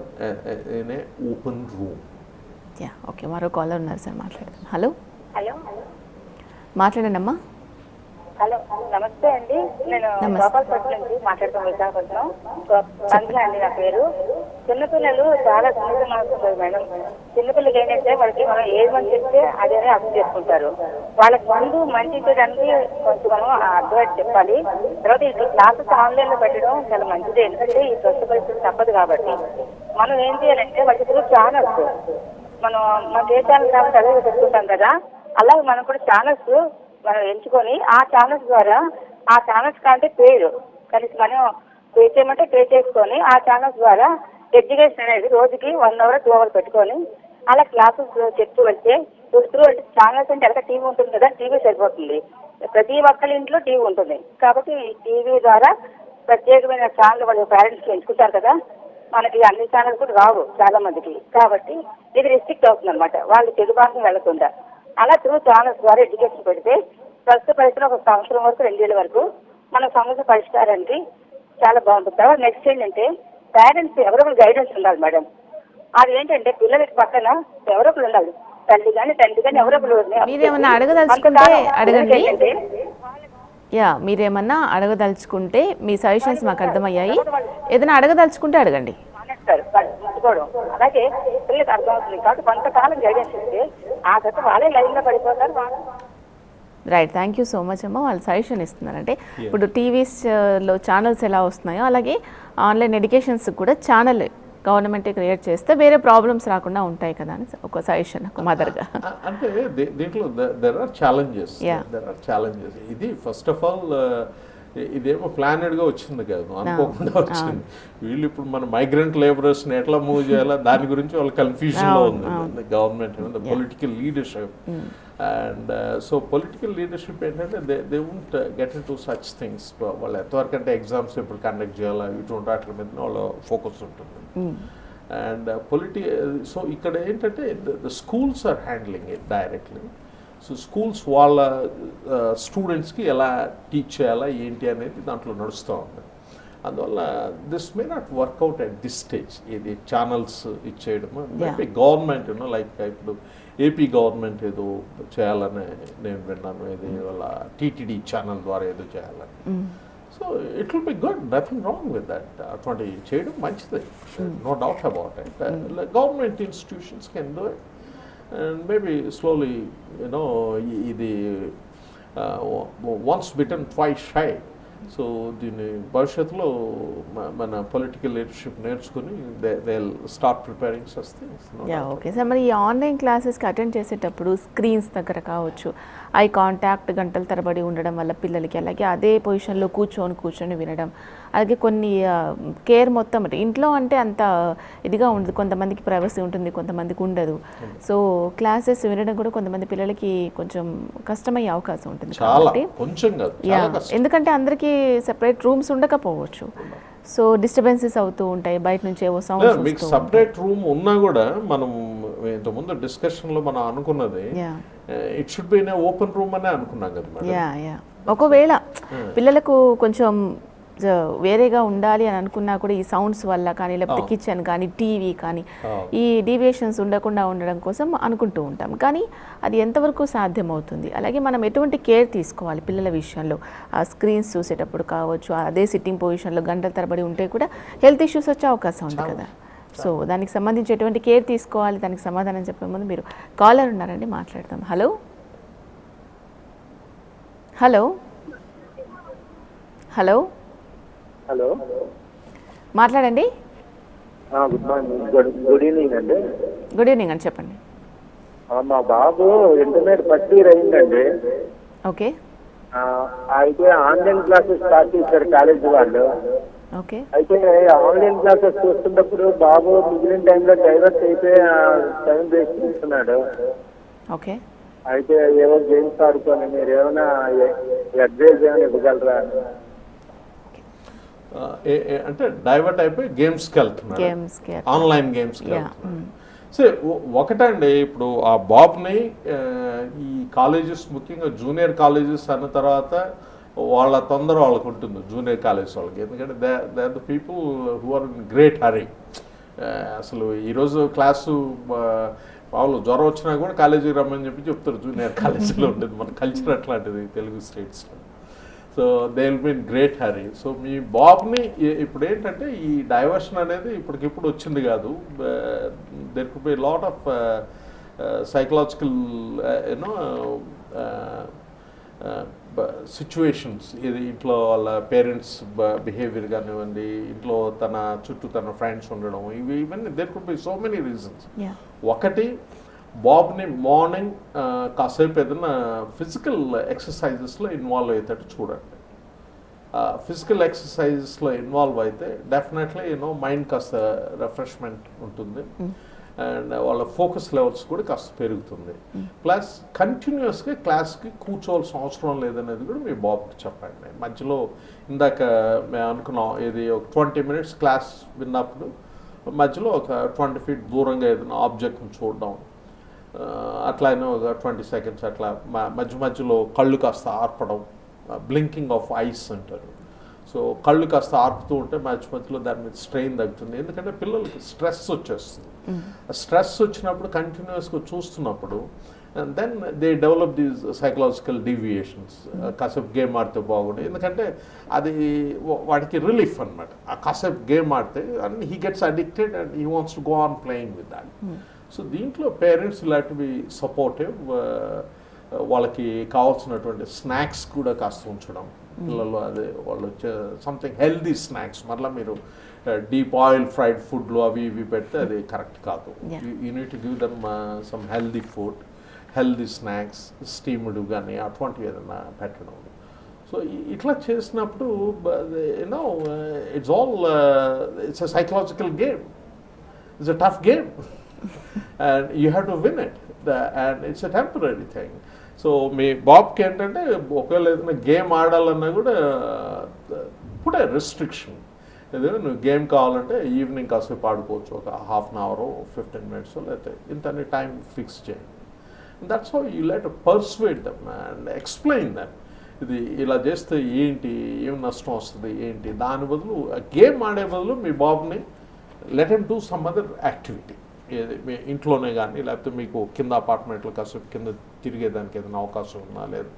Speaker 2: in a open room.
Speaker 1: Yeah, okay, మరో caller ఉన్నారు sir, మాట్లాడదాం. Hello,
Speaker 3: hello
Speaker 1: మాట్లాడండి అమ్మా.
Speaker 3: Hello నమస్తే అండి, నేను
Speaker 1: నమస్తే.
Speaker 3: గోపాలపట్నం నుంచి మాట్లాడుతాను, విశాఖపట్నం. మంజుల అండి నా పేరు. చిన్నపిల్లలు చాలా సున్నిత మనసు ఉంటుంది మేడం. చిన్నపిల్లలకి ఏంటంటే వాళ్ళకి మనం ఏది మంచి చెప్తే అదే అర్థం చేసుకుంటారు. వాళ్ళకి ముందు మంచి చేయడానికి కొంచెం మనం అడ్వైస్ చెప్పాలి. తర్వాత ఈ క్లాసెస్ ఆన్లైన్ లో పెట్టడం చాలా మంచిది, ఎందుకంటే ఈ ప్రస్తుత పరిస్థితి తప్పదు కాబట్టి. మనం ఏం చేయాలంటే వాళ్ళకి ఇప్పుడు ఛానల్స్, మనం మన ఏ ఛానల్ కాబట్టి అదే పెట్టుకుంటాం కదా, అలాగే మనం కూడా ఛానల్స్ మనం ఎంచుకొని ఆ ఛానల్స్ ద్వారా, ఆ ఛానల్స్ కంటే పేరు కలిసి మనం పే చేయమంటే పే చేసుకొని ఆ ఛానల్స్ ద్వారా ఎడ్యుకేషన్ అనేది రోజుకి 1 hour 2 hours పెట్టుకొని అలా క్లాసెస్ చెప్తూ వెళ్తే చూస్తూ అంటే ఛానల్స్ అంటే ఎలా టీవీ ఉంటుంది కదా, టీవీ సరిపోతుంది. ప్రతి ఒక్కరి ఇంట్లో టీవీ ఉంటుంది కాబట్టి టీవీ ద్వారా ప్రత్యేకమైన ఛానల్ వాళ్ళు పేరెంట్స్కి ఎంచుకుంటారు కదా. మనకి అన్ని ఛానల్ కూడా రావు చాలా మందికి, కాబట్టి ఇది రిస్ట్రిక్ట్ అవుతుంది అనమాట, వాళ్ళు తెలుగు భాషను వెళ్లకుండా. అలా త్రూ ఛానల్స్ ద్వారా ఎడ్యుకేషన్ పెడితే ప్రస్తుత పరిస్థితిలో 1 సంవత్సరం వరకు 2 ఏళ్ళ వరకు మన సమస్య పరిష్కారానికి చాలా బాగుంటుంది. తర్వాత నెక్స్ట్ ఏంటంటే పేరెంట్స్ ఎవరో ఒకరు గైడెన్స్ ఉండాలి మేడం. అది ఏంటంటే పిల్లలకి పక్కన ఎవరో ఒకరు ఉండాలి, తల్లి కానీ తండ్రి కానీ ఎవరో ఒకరు.
Speaker 1: మీరేమన్నా అడగదలుచుకుంటే అడగండి. యా, మీరేమన్నా అడగదలుచుకుంటే మీ సజెషన్స్ మాకు అర్థమయ్యాయి. ఏదైనా అడగదలుచుకుంటే అడగండి.
Speaker 3: అలాగే పిల్లలకి అర్థమవుతుంది కాబట్టి కొంతకాలం గైడెన్స్ ఇస్తే ఆ తర్వాత వాళ్ళే లైన్ లో పడిపోతారు.
Speaker 1: Right, thank you so much అమ్మ. వాళ్ళు సజెషన్ ఇస్తున్నారంటే ఇప్పుడు టీవీస్లో ఛానల్స్ ఎలా వస్తున్నాయో అలాగే ఆన్లైన్ ఎడ్యుకేషన్స్ కూడా ఛానల్ గవర్నమెంటే క్రియేట్ చేస్తే వేరే ప్రాబ్లమ్స్ రాకుండా ఉంటాయి కదా అని ఒక సజెషన్ ఒక మదర్గా.
Speaker 2: అంటే దీంట్లో దెర్ ఆర్ ఛాలెంజెస్. ఇది ఫస్ట్ ఆఫ్ ఆల్ ఇదేమో ప్లానెడ్గా వచ్చింది కాదు, అనుకోకుండా వచ్చింది. వీళ్ళు ఇప్పుడు మన మైగ్రెంట్ లేబరర్స్ని ఎట్లా మూవ్ చేయాలా దాని గురించి వాళ్ళ కన్ఫ్యూజన్లో ఉంది government, the political leadership. And so political leadership ఏంటంటే they won't get into such things. వాళ్ళు ఎంతవరకు అంటే ఎగ్జామ్స్ ఇప్పుడు కండక్ట్ చేయాలా ఇటువంటి వాటి మీద వాళ్ళ ఫోకస్ ఉంటుంది. అండ్ సో ఇక్కడ ఏంటంటే the schools are handling it directly. So schools వాళ్ళ స్టూడెంట్స్కి ఎలా టీచ్ చేయాలా ఏంటి అనేది దాంట్లో నడుస్తూ ఉంది. అందువల్ల this may not work out at this stage. ఇది ఛానల్స్ ఇచ్చేయడము మేబీ గవర్నమెంట్ లైక్ ఇప్పుడు ఏపీ గవర్నమెంట్ ఏదో చేయాలని నేను విన్నాను, ఇది వాళ్ళ టీటీడీ ఛానల్ ద్వారా ఏదో చేయాలని. So it will be good, nothing wrong with that. అటువంటి చేయడం మంచిది, no doubt about it. Government institutions can do it. And maybe slowly, ఇది once bitten twice shy. So దీన్ని భవిష్యత్తులో మన పొలిటికల్ లీడర్షిప్ నేర్చుకుని they start preparing such things.
Speaker 1: Yeah, okay sir. మరి ఈ ఆన్లైన్ క్లాసెస్కి అటెండ్ చేసేటప్పుడు స్క్రీన్స్ దగ్గర కావచ్చు, ఐ కాంటాక్ట్ గంటల తరబడి ఉండడం వల్ల పిల్లలకి, అలాగే అదే పొజిషన్లో కూర్చొని వినడం, అలాగే కొన్ని కేర్ మొత్తం ఇంట్లో అంటే అంత ఇదిగా ఉండదు, కొంతమందికి ప్రైవసీ ఉంటుంది, కొంతమందికి ఉండదు. సో క్లాసెస్ వినడం కూడా కొంతమంది పిల్లలకి కొంచెం కష్టమయ్యే అవకాశం ఉంటుంది కాబట్టి, ఎందుకంటే అందరికీ సెపరేట్ రూమ్స్ ఉండకపోవచ్చు. సో డిస్టర్బెన్సెస్ అవుతూ ఉంటాయి, బయట నుంచి ఏవో సౌండ్స్.
Speaker 2: మీకు సపరేట్ రూమ్ ఉన్నా కూడా మనం ఇంతకుముందు డిస్కషన్లో మనం అనుకున్నది it should be in open room అనే అనుకున్నాం కదా.
Speaker 1: యా, ఒకవేళ పిల్లలకు కొంచెం వేరేగా ఉండాలి అని అనుకున్నా కూడా ఈ సౌండ్స్ వల్ల కానీ, లేకపోతే కిచెన్ కానీ, టీవీ కానీ, ఈ డీవియేషన్స్ ఉండకుండా ఉండడం కోసం అనుకుంటూ ఉంటాం. కానీ అది ఎంతవరకు సాధ్యమవుతుంది, అలాగే మనం ఎటువంటి కేర్ తీసుకోవాలి పిల్లల విషయంలో, ఆ స్క్రీన్స్ చూసేటప్పుడు కావచ్చు, అదే సిట్టింగ్ పొజిషన్లో గంటల తరబడి ఉంటే కూడా హెల్త్ ఇష్యూస్ వచ్చే అవకాశం ఉంది కదా. సో దానికి సంబంధించి ఎటువంటి కేర్ తీసుకోవాలి, దానికి సమాధానం చెప్పే ముందు మీరు కాలర్ ఉన్నారండి, మాట్లాడదాం. హలో హలో హలో
Speaker 4: హలో,
Speaker 1: మాట్లాడండి.
Speaker 4: గుడ్ మార్నింగ్, గుడ్ ఈవినింగ్ అండి.
Speaker 1: గుడ్ ఈవినింగ్ అండి, చెప్పండి.
Speaker 4: మా బాబు ఇంటర్మీడియట్ ఫస్ట్ ఇయర్ అయిందండి.
Speaker 1: ఓకే
Speaker 4: అయితే ఆన్లైన్ క్లాసెస్ స్టార్ట్ చేశారు కాలేజ్ వాళ్ళు.
Speaker 1: ఓకే
Speaker 4: అయితే ఆన్లైన్ క్లాసెస్ చూస్తున్నప్పుడు బాబు మిగిలిన టైంలో డైవర్ట్ అయిపోయి టైం వేస్ట్ చేస్తున్నాడు.
Speaker 1: ఓకే
Speaker 4: అయితే ఏవో గేమ్స్ ఆడుకొని మీరు ఏమైనా అడ్వైజ్ ఏమైనా ఇవ్వగలరా?
Speaker 2: అంటే డైవర్ట్ అయిపోయి గేమ్స్కి వెళ్తున్నారు,
Speaker 1: గేమ్స్కి
Speaker 2: ఆన్లైన్ గేమ్స్కి వెళ్తున్నారు. సో ఒకటండి, ఇప్పుడు ఆ బాబ్ని ఈ కాలేజెస్, ముఖ్యంగా జూనియర్ కాలేజెస్ అన్న తర్వాత వాళ్ళ తొందర వాళ్ళకు ఉంటుంది, జూనియర్ కాలేజ్ వాళ్ళకి. ఎందుకంటే they are the people who are in great hurry. అసలు ఈరోజు క్లాసు వాళ్ళు జ్వరం వచ్చినా కూడా కాలేజీకి రమ్మని చెప్తారు. జూనియర్ కాలేజీలో ఉండేది మన కల్చర్ అట్లాంటిది తెలుగు స్టేట్స్లో. So they will be in great hurry. So మీ బాబ్ని ఇప్పుడు ఏంటంటే ఈ డైవర్షన్ అనేది ఇప్పటికిప్పుడు వచ్చింది కాదు. There could be lot of psychological you know situations. ఇది ఇంట్లో వాళ్ళ పేరెంట్స్ బిహేవియర్ కానివ్వండి, ఇంట్లో తన చుట్టూ తన ఫ్రెండ్స్ ఉండడం, ఇవన్నీ there could B so many reasons. ఒకటి, బాబ్ని మార్నింగ్ కాసేపు ఏదైనా ఫిజికల్ ఎక్సర్సైజెస్లో ఇన్వాల్వ్ అవుతాడు చూడండి. ఫిజికల్ ఎక్సర్సైజెస్లో ఇన్వాల్వ్ అయితే డెఫినెట్లీ మైండ్ కాస్త రిఫ్రెష్మెంట్ ఉంటుంది అండ్ వాళ్ళ ఫోకస్ లెవెల్స్ కూడా కాస్త పెరుగుతుంది. ప్లస్ కంటిన్యూస్గా క్లాస్కి కూర్చోవాల్సిన అవసరం లేదనేది కూడా మీ బాబుకి చెప్పండి. మధ్యలో ఇందాక మేము అనుకున్నాం, ఇది ఒక 20 minutes క్లాస్ విన్నప్పుడు మధ్యలో ఒక 20 feet దూరంగా ఏదైనా ఆబ్జెక్ట్ని చూడడం, అట్లానే ఒక 20 seconds అట్లా మధ్యలో కళ్ళు కాస్త ఆర్పడం, బ్లింకింగ్ ఆఫ్ ఐస్ అంటారు. సో కళ్ళు కాస్త ఆర్పుతూ ఉంటే మధ్యలో దాని మీద స్ట్రెయిన్ తగ్గుతుంది. ఎందుకంటే పిల్లలకి స్ట్రెస్ వచ్చేస్తుంది. స్ట్రెస్ వచ్చినప్పుడు కంటిన్యూస్గా చూస్తున్నప్పుడు then they develop these psychological deviations. కాసేపు గేమ్ ఆడితే బాగుండే, ఎందుకంటే అది వాడికి రిలీఫ్ అనమాట. ఆ కాసేపు గేమ్ ఆడితే and he gets addicted and he wants to go on playing with that. So దీంట్లో పేరెంట్స్ ఇలాంటి బి సపోర్టివ్. వాళ్ళకి కావాల్సినటువంటి స్నాక్స్ కూడా కాస్త ఉంచడం పిల్లలు. అదే వాళ్ళు సంథింగ్ హెల్దీ స్నాక్స్. మరలా మీరు డీప్ ఆయిల్ ఫ్రైడ్ ఫుడ్లు అవి ఇవి పెడితే అది కరెక్ట్ కాదు. You need to give them some healthy food, healthy snacks, steamed కానీ అటువంటివి ఏదైనా పెట్టడం. సో ఇట్లా చేసినప్పుడు you know it's all it's a psychological game. It's a tough game and you have to win it, and it's a temporary thing. So మీ బాబ్కి ఏంటంటే ఒకవేళ ఏదైనా గేమ్ ఆడాలన్నా కూడా పుట్ ఏ రెస్ట్రిక్షన్. ఏదైనా నువ్వు గేమ్ కావాలంటే ఈవినింగ్ కాసేపు ఆడుకోవచ్చు, ఒక 1/2 hour 15 minutes, లేకపోతే ఇంతని టైం ఫిక్స్ చేయండి. That's how you let persuade them and explain them. ఇది ఇలా చేస్తే ఏంటి, ఏం నష్టం వస్తుంది ఏంటి. దాని బదులు గేమ్ ఆడే బదులు మీ బాబుని let him do some other activity. మీ ఇంట్లోనే కానీ లేకపోతే మీకు కింద అపార్ట్మెంట్లో కాసేపు కింద తిరిగేదానికి ఏదైనా అవకాశం ఉన్నా, లేదా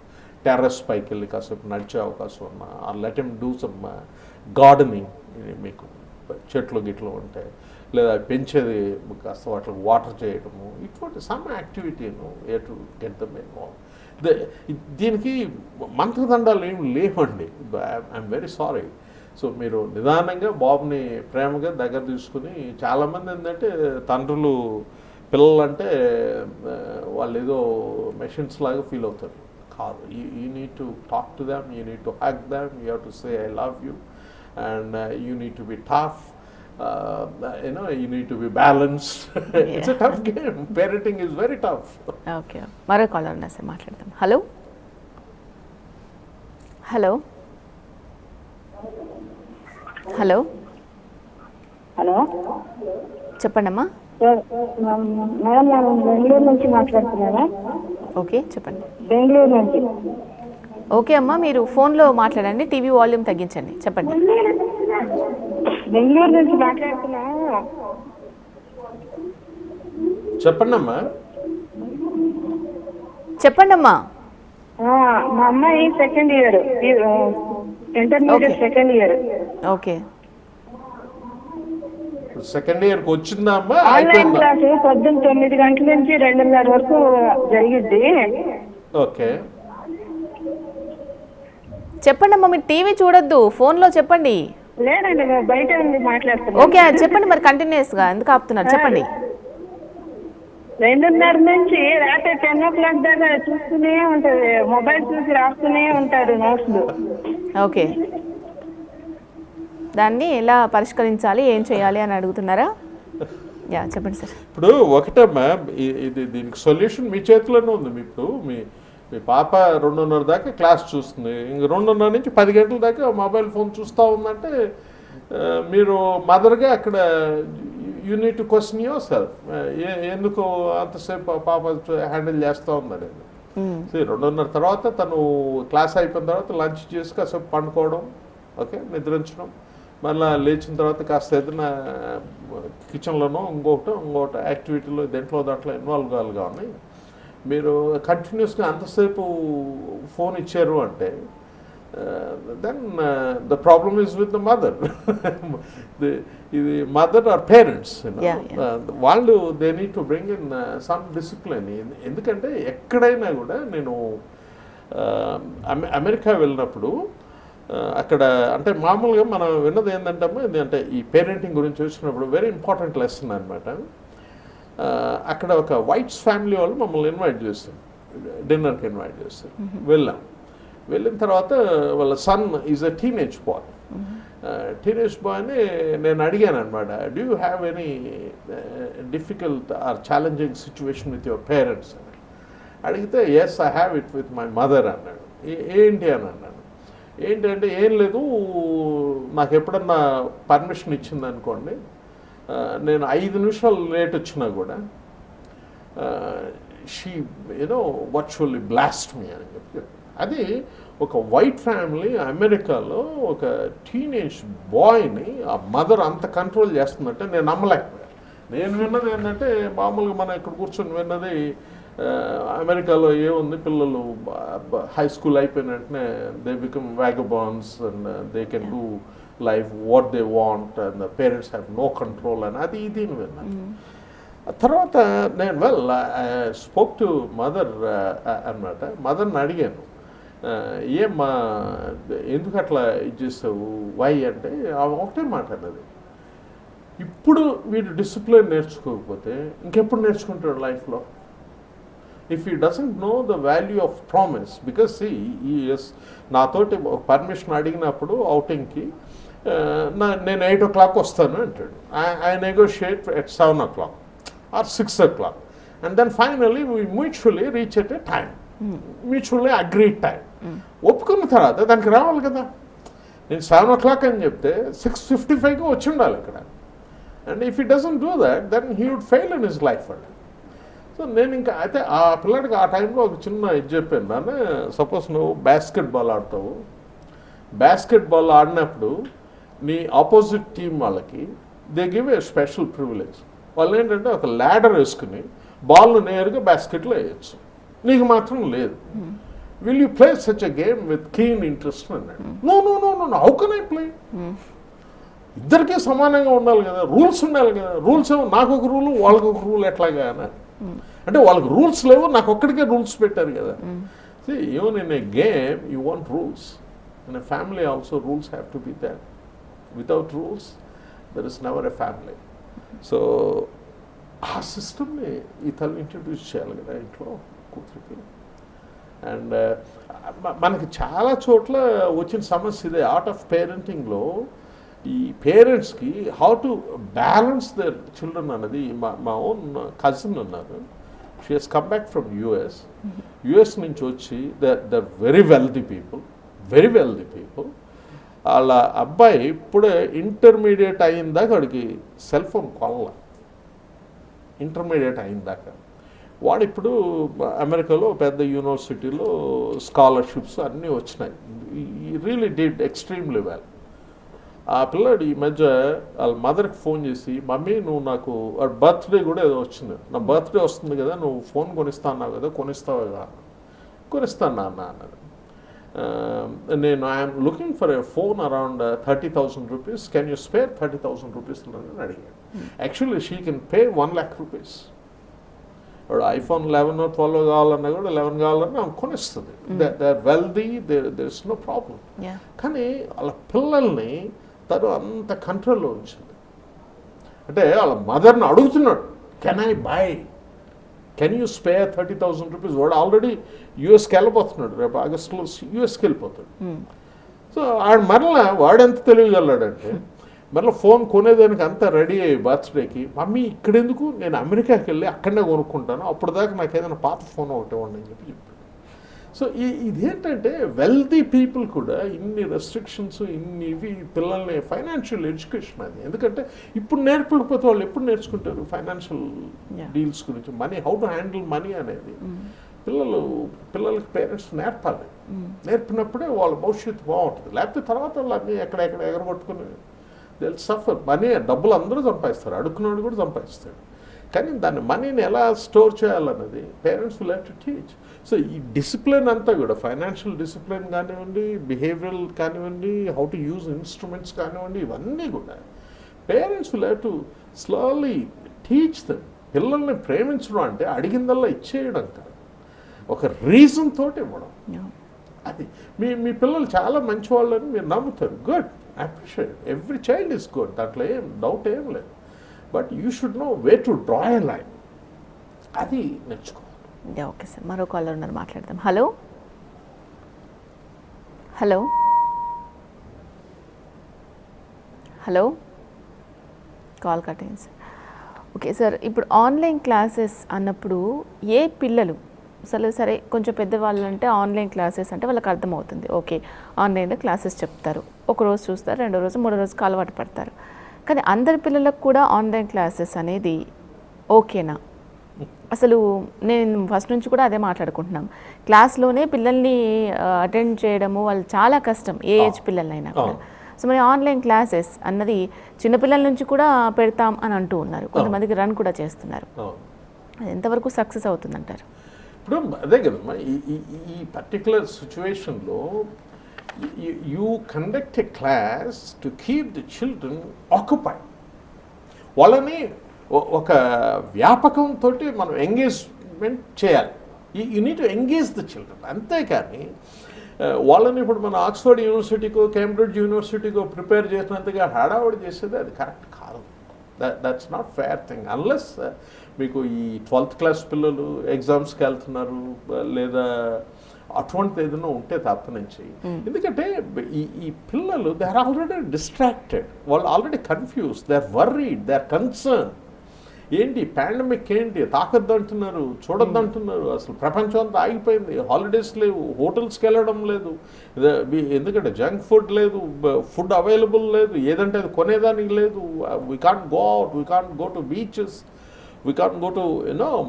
Speaker 2: టెర్రస్ పైకి వెళ్ళి కాసేపు నడిచే అవకాశం ఉన్నా, let him do some gardening. మీకు చెట్లు గిట్లు ఉంటాయి, లేదా పెంచేది కాస్త వాటికి వాటర్ చేయడము, ఇటువంటి సమ్ యాక్టివిటీను ఏ టు గెట్ దమ్ ఇన్వాల్వ్. దీనికి మంత్రదండాలు ఏమి లేవండి. I'm very sorry. సో మీరు నిదానంగా బాబుని ప్రేమగా దగ్గర తీసుకుని, చాలామంది ఏంటంటే తండ్రులు పిల్లలంటే వాళ్ళు ఏదో మెషిన్స్ లాగా ఫీల్ అవుతారు. కాదు, you need to talk to them, you need to hug them, you have to say I love you, and you need to B tough, you need to be balanced. It's a tough game. Parenting is very tough.
Speaker 1: Okay. మరో caller ఉన్నా sir, మాట్లాడదాం. Hello hello hello
Speaker 3: hello,
Speaker 1: చెప్పండమ్మా.
Speaker 3: Madam నేను బెంగళూరు నుంచి మాట్లాడుతున్నారా?
Speaker 1: Okay, చెప్పండి.
Speaker 3: బెంగళూరు నుంచి.
Speaker 1: Okay అమ్మా, మీరు ఫోన్లో మాట్లాడండి, టీవీ వాల్యూమ్ తగ్గించండి. చెప్పండి.
Speaker 3: బెంగళూరు నుంచి మాట్లాడుతున్నా.
Speaker 2: చెప్పండమ్మా.
Speaker 1: చెప్పండమ్మా.
Speaker 3: మా అమ్మాయి second year, intermediate second year.
Speaker 1: Okay.
Speaker 2: Second ఇయర్కి వచ్చిందా అమ్మా
Speaker 3: ఆన్లైన్
Speaker 2: అయిపోయిందా?
Speaker 3: క్లాసు పొద్దున్న 9 గంటల నుంచి 2:30 వరకు జరిగిద్ది.
Speaker 2: ఓకే,
Speaker 1: చెప్పండి అమ్మా, మీరు టీవీ చూడొద్దు, ఫోన్లో చెప్పండి.
Speaker 3: లేదండి మేము బయట ఉండి మాట్లాడుతున్నాం.
Speaker 1: ఓకే, అది చెప్పండి మరి కంటిన్యూస్గా, ఎందుకు ఆపుతున్నారు చెప్పండి.
Speaker 3: 2:30 నుంచి రాత్రి 10 o'clock దాకా చూస్తూనే ఉంటది, మొబైల్ చూసి రాస్తూనే ఉంటారు నోట్స్లు.
Speaker 1: ఓకే, దాన్ని ఎలా పరిష్కరించాలి, ఏం చేయాలి అని అడుగుతున్నారా? యా చెప్పండి సార్.
Speaker 2: ఇప్పుడు ఒకటమ్మా, ఇది దీనికి సొల్యూషన్ మీ చేతిలోనే ఉంది. ఇప్పుడు మీ మీ పాప 2:30 దాకా క్లాస్ చూస్తుంది, ఇంక 2:30 నుంచి 10 గంటల దాకా మొబైల్ ఫోన్ చూస్తూ ఉందంటే మీరు మదర్గా అక్కడ you need to question your self, ఎందుకు అంతసేపు పాప హ్యాండిల్ చేస్తూ ఉందనేది. 2:30 తర్వాత తను క్లాస్ అయిపోయిన తర్వాత లంచ్ చేసి కాసేపు పండుకోవడం, ఓకే, నిద్రించడం, మళ్ళీ లేచిన తర్వాత కాస్త ఏదైనా కిచెన్లోనో ఇంకొకటి యాక్టివిటీలో దాంట్లో ఇన్వాల్వ్ కావాలి. కానీ మీరు కంటిన్యూస్గా అంతసేపు ఫోన్ ఇచ్చారు అంటే then the problem is with the mother. ఇది మదర్ ఆర్ పేరెంట్స్, వాళ్ళు they need to bring in some discipline. ఎందుకంటే ఎక్కడైనా కూడా నేను అమెరికా వెళ్ళినప్పుడు అక్కడ అంటే మామూలుగా మనం విన్నది ఏంటంటే ఇది అంటే ఈ పేరెంటింగ్ గురించి వచ్చినప్పుడు వెరీ ఇంపార్టెంట్ లెసన్ అనమాట. అక్కడ ఒక వైట్స్ ఫ్యామిలీ వాళ్ళు మమ్మల్ని ఇన్వైట్ చేస్తారు, డిన్నర్కి ఇన్వైట్ చేస్తారు. వెళ్ళిన తర్వాత వాళ్ళ son is a teenage boy. Teenage బాయ్ని నేను అడిగాను అనమాట, do you have any difficult or challenging situation with your parents అని అడిగితే, yes I have it with my mother అన్నాడు. ఏంటి అని అన్నాను. ఏంటంటే ఏం లేదు, నాకు ఎప్పుడన్నా పర్మిషన్ ఇచ్చింది అనుకోండి, నేను 5 నిమిషాలు లేట్ వచ్చినా కూడా షీ యూనో వర్చువల్లీ బ్లాస్ట్ మీ అని చెప్పి. అది ఒక వైట్ ఫ్యామిలీ అమెరికాలో ఒక టీనేజ్ బాయ్ని ఆ మదర్ అంత కంట్రోల్ చేస్తుందంటే నేను నమ్మలేకపోయాను. నేను విన్నది ఏంటంటే మామూలుగా మనం ఇక్కడ కూర్చొని విన్నది అమెరికాలో ఏముంది, పిల్లలు హై స్కూల్ అయిపోయిన వెంటనే they become vagabonds and they can do life what they want and the parents have no control అని అది ఇది విన్నాను. తర్వాత నేను స్పోక్ టు మదర్ అన్నమాట. మదర్ని అడిగాను, ఏమ్మా ఎందుకు అట్లా ఇది చేస్తావు, వై అంటే ఒకటే మాట్లాడేది, ఇప్పుడు వీడు డిసిప్లిన్ నేర్చుకోకపోతే ఇంకెప్పుడు నేర్చుకుంటాడు లైఫ్లో. If he doesn't know the value of promise, because నాతోటి పర్మిషన్ అడిగినప్పుడు అవుటింగ్కి నేను 8 o'clock వస్తాను అంటాడు. I negotiate at 7 o'clock or 6 o'clock and then finally we mutually reach at a time, mutually agreed time. ఒప్పుకున్న తర్వాత దానికి రావాలి కదా. నేను 7 o'clock అని చెప్తే 6:55కి వచ్చి ఉండాలి ఇక్కడ. And if he doesn't do that then he would fail in his life అండి. సో నేను ఇంకా అయితే ఆ పిల్లడికి ఆ టైంలో ఒక చిన్న ఇది చెప్పాను, నాన్న సపోజ్ నువ్వు బాస్కెట్బాల్ ఆడతావు, బాస్కెట్బాల్ ఆడినప్పుడు నీ ఆపోజిట్ టీం వాళ్ళకి they give a special privilege. వాళ్ళు ఏంటంటే ఒక ల్యాడర్ వేసుకుని బాల్ను నేరుగా బాస్కెట్లో వేయచ్చు, నీకు మాత్రం లేదు. Will you play such a game with keen interest అన్నాడు. No no no no how can I play, ఇద్దరికీ సమానంగా ఉండాలి కదా, రూల్స్ ఉండాలి కదా. రూల్స్ ఏమో నాకు ఒక రూలు వాళ్ళకి ఒక రూల్ ఎట్లాగా అన్నారు. అంటే వాళ్ళకి రూల్స్ లేవు, నాకు ఒక్కడికే రూల్స్ పెట్టారు కదా. Even in a game you want rules, in a family also rules have to be there. Without rules there is never a family. So ఆ సిస్టమ్ని ఈ తల్లి ఇంట్రడ్యూస్ చేయాలి కదా ఇంట్లో కూతురికి. అండ్ మనకి చాలా చోట్ల వచ్చిన సమస్య ఇదే, ఆర్ట్ ఆఫ్ పేరెంటింగ్లో ఈ పేరెంట్స్కి how to balance their children అన్నది. మా ఓన్ కజిన్ ఉన్నారు, she has come back from US నుంచి వచ్చి their very wealthy people, very wealthy people. వాళ్ళ అబ్బాయి ఇప్పుడే ఇంటర్మీడియట్ అయిందాక వాడికి సెల్ ఫోన్ కొనల, ఇంటర్మీడియట్ అయిందాక. వాడు ఇప్పుడు అమెరికాలో పెద్ద యూనివర్సిటీలో స్కాలర్షిప్స్ అన్నీ వచ్చినాయి. Really did extremely well. ఆ పిల్లాడు ఈ మధ్య వాళ్ళ మదర్కి ఫోన్ చేసి, మమ్మీ నువ్వు నాకు బర్త్డే కూడా ఏదో వచ్చింది, నా బర్త్డే వస్తుంది కదా, నువ్వు ఫోన్ కొనిస్తా అన్నావు కదా, కొనిస్తావు కదా. కొనిస్తాను నాన్న అన్నది. నేను I'm looking for a phone around 30,000 rupees, can you spare 30,000 rupees అని అడిగాను. Actually she can pay 1 lakh rupees. ఇప్పుడు ఐఫోన్ 11 12 కావాలన్నా కూడా 11 కావాలన్నా ఆమె కొనిస్తుంది. They are wealthy, there is no problem. కానీ వాళ్ళ పిల్లల్ని తను అంత కంట్రోల్లో ఉంచింది. అంటే వాళ్ళ మదర్ని అడుగుతున్నాడు, can I by, can you spare 30,000 rupees. వాడు ఆల్రెడీ యూఎస్కి వెళ్ళిపోతున్నాడు, రేపు ఆగస్టులో యూఎస్కి వెళ్ళిపోతాడు. సో ఆడు మరలా వాడెంత తెలియగలడంటే మరలా ఫోన్ కొనేదానికి అంతా రెడీ అయ్యి బర్త్డేకి, మమ్మీ ఇక్కడెందుకు, నేను అమెరికాకి వెళ్ళి అక్కడనే కొనుక్కుంటాను, అప్పుడు దాకా నాకు ఏదైనా పాత ఫోన్ ఒకటి ఇవ్వండి అని చెప్పాడు. సో ఇదేంటంటే వెల్తీ పీపుల్ కూడా ఇన్ని రెస్ట్రిక్షన్స్, ఇన్ని ఇవి పిల్లల్ని ఫైనాన్షియల్ ఎడ్యుకేషన్ అది. ఎందుకంటే ఇప్పుడు నేర్పకపోతే వాళ్ళు ఎప్పుడు నేర్చుకుంటారు ఫైనాన్షియల్ డీల్స్ గురించి, money, how to handle money అనేది పిల్లలకి పేరెంట్స్ నేర్పాలి. నేర్పినప్పుడే వాళ్ళ భవిష్యత్తు బాగుంటుంది. లేకపోతే తర్వాత వాళ్ళు అన్నీ ఎక్కడెక్కడ ఎగరగొట్టుకుని దే విల్ సఫర్. మనీ, డబ్బులు అందరూ సంపాదిస్తారు, అడుక్కున్నాడు కూడా సంపాదిస్తాడు. కానీ దాన్ని మనీని ఎలా స్టోర్ చేయాలన్నది parents will have to teach. So ఈ డిసిప్లిన్ అంతా కూడా ఫైనాన్షియల్ డిసిప్లిన్ కానివ్వండి, బిహేవియరల్ కానివ్వండి, హౌ టు యూజ్ ఇన్స్ట్రుమెంట్స్ కానివ్వండి, ఇవన్నీ కూడా parents will have to slowly teach them. పిల్లల్ని ప్రేమించడం అంటే అడిగిందల్లా ఇచ్చేయడం కాదు, ఒక రీజన్ తోటి ఇవ్వడం. అది మీ పిల్లలు చాలా మంచి వాళ్ళని మీరు నమ్ముతారు, good, appreciate, every child is good, దాంట్లో ఏం డౌట్ ఏం లేదు. But you should know way to draw a line, అది నేర్చుకోవాలి.
Speaker 1: ఓకే సార్, మరో కాలర్ ఉన్నారు, మాట్లాడదాం. Hello hello hello call cut అయింది సార్. ఓకే సార్, ఇప్పుడు ఆన్లైన్ క్లాసెస్ అన్నప్పుడు ఏ పిల్లలు అసలు సరే కొంచెం పెద్దవాళ్ళు అంటే ఆన్లైన్ క్లాసెస్ అంటే వాళ్ళకి అర్థమవుతుంది, ఓకే ఆన్లైన్లో క్లాసెస్ చెప్తారు, ఒక రోజు చూస్తారు, రెండో రోజు మూడో రోజుకి అలవాటు పడతారు. కానీ అందరి పిల్లలకు కూడా ఆన్లైన్ క్లాసెస్ అనేది ఓకేనా? అసలు నేను ఫస్ట్ నుంచి కూడా అదే మాట్లాడుకుంటున్నాం, క్లాస్లోనే పిల్లల్ని అటెండ్ చేయడము వాళ్ళు చాలా కష్టం, ఏ ఏజ్ పిల్లలైనా కూడా. సో మరి ఆన్లైన్ క్లాసెస్ అన్నది చిన్నపిల్లల నుంచి కూడా పెడతాం అని అంటూ ఉన్నారు, కొంతమందికి రన్ కూడా చేస్తున్నారు. అది ఎంతవరకు సక్సెస్ అవుతుందంటారు?
Speaker 2: ఇప్పుడు అదే కదమ్మా, ఈ పర్టికులర్ సిచ్యువేషన్లో you conduct a class to keep the children occupied. వాళ్ళని ఒక వ్యాపకంతో మనం ఎంగేజ్మెంట్ చేయాలి. You need to engage the children. అంతేకాని వాళ్ళని ఇప్పుడు మన ఆక్స్ఫర్డ్ యూనివర్సిటీకో కేంబ్రిడ్జ్ యూనివర్సిటీకో ప్రిపేర్ చేసినంతగా హడావుడి చేసేది అది కరెక్ట్ కాదు. That's not fair thing. Unless మీకు ఈ 12th క్లాస్ పిల్లలు ఎగ్జామ్స్కి వెళ్తున్నారు లేదా అటువంటి ఏదైనా ఉంటే తప్ప నుంచి. ఎందుకంటే ఈ పిల్లలు దే ఆర్ ఆల్రెడీ డిస్ట్రాక్టెడ్, వాళ్ళు already confuse, they are worried, they are concern. ఏంటి పాండమిక్, ఏంటి తాకద్దు అంటున్నారు, చూడొద్దు అంటున్నారు, అసలు ప్రపంచం అంతా ఆగిపోయింది, హాలిడేస్ లేవు, హోటల్స్కి వెళ్ళడం లేదు, ఎందుకంటే జంక్ ఫుడ్ లేదు, ఫుడ్ అవైలబుల్ లేదు, ఏదంటే అది కొనేదానికి లేదు, we can't go out, we can't go to beaches, we can't go to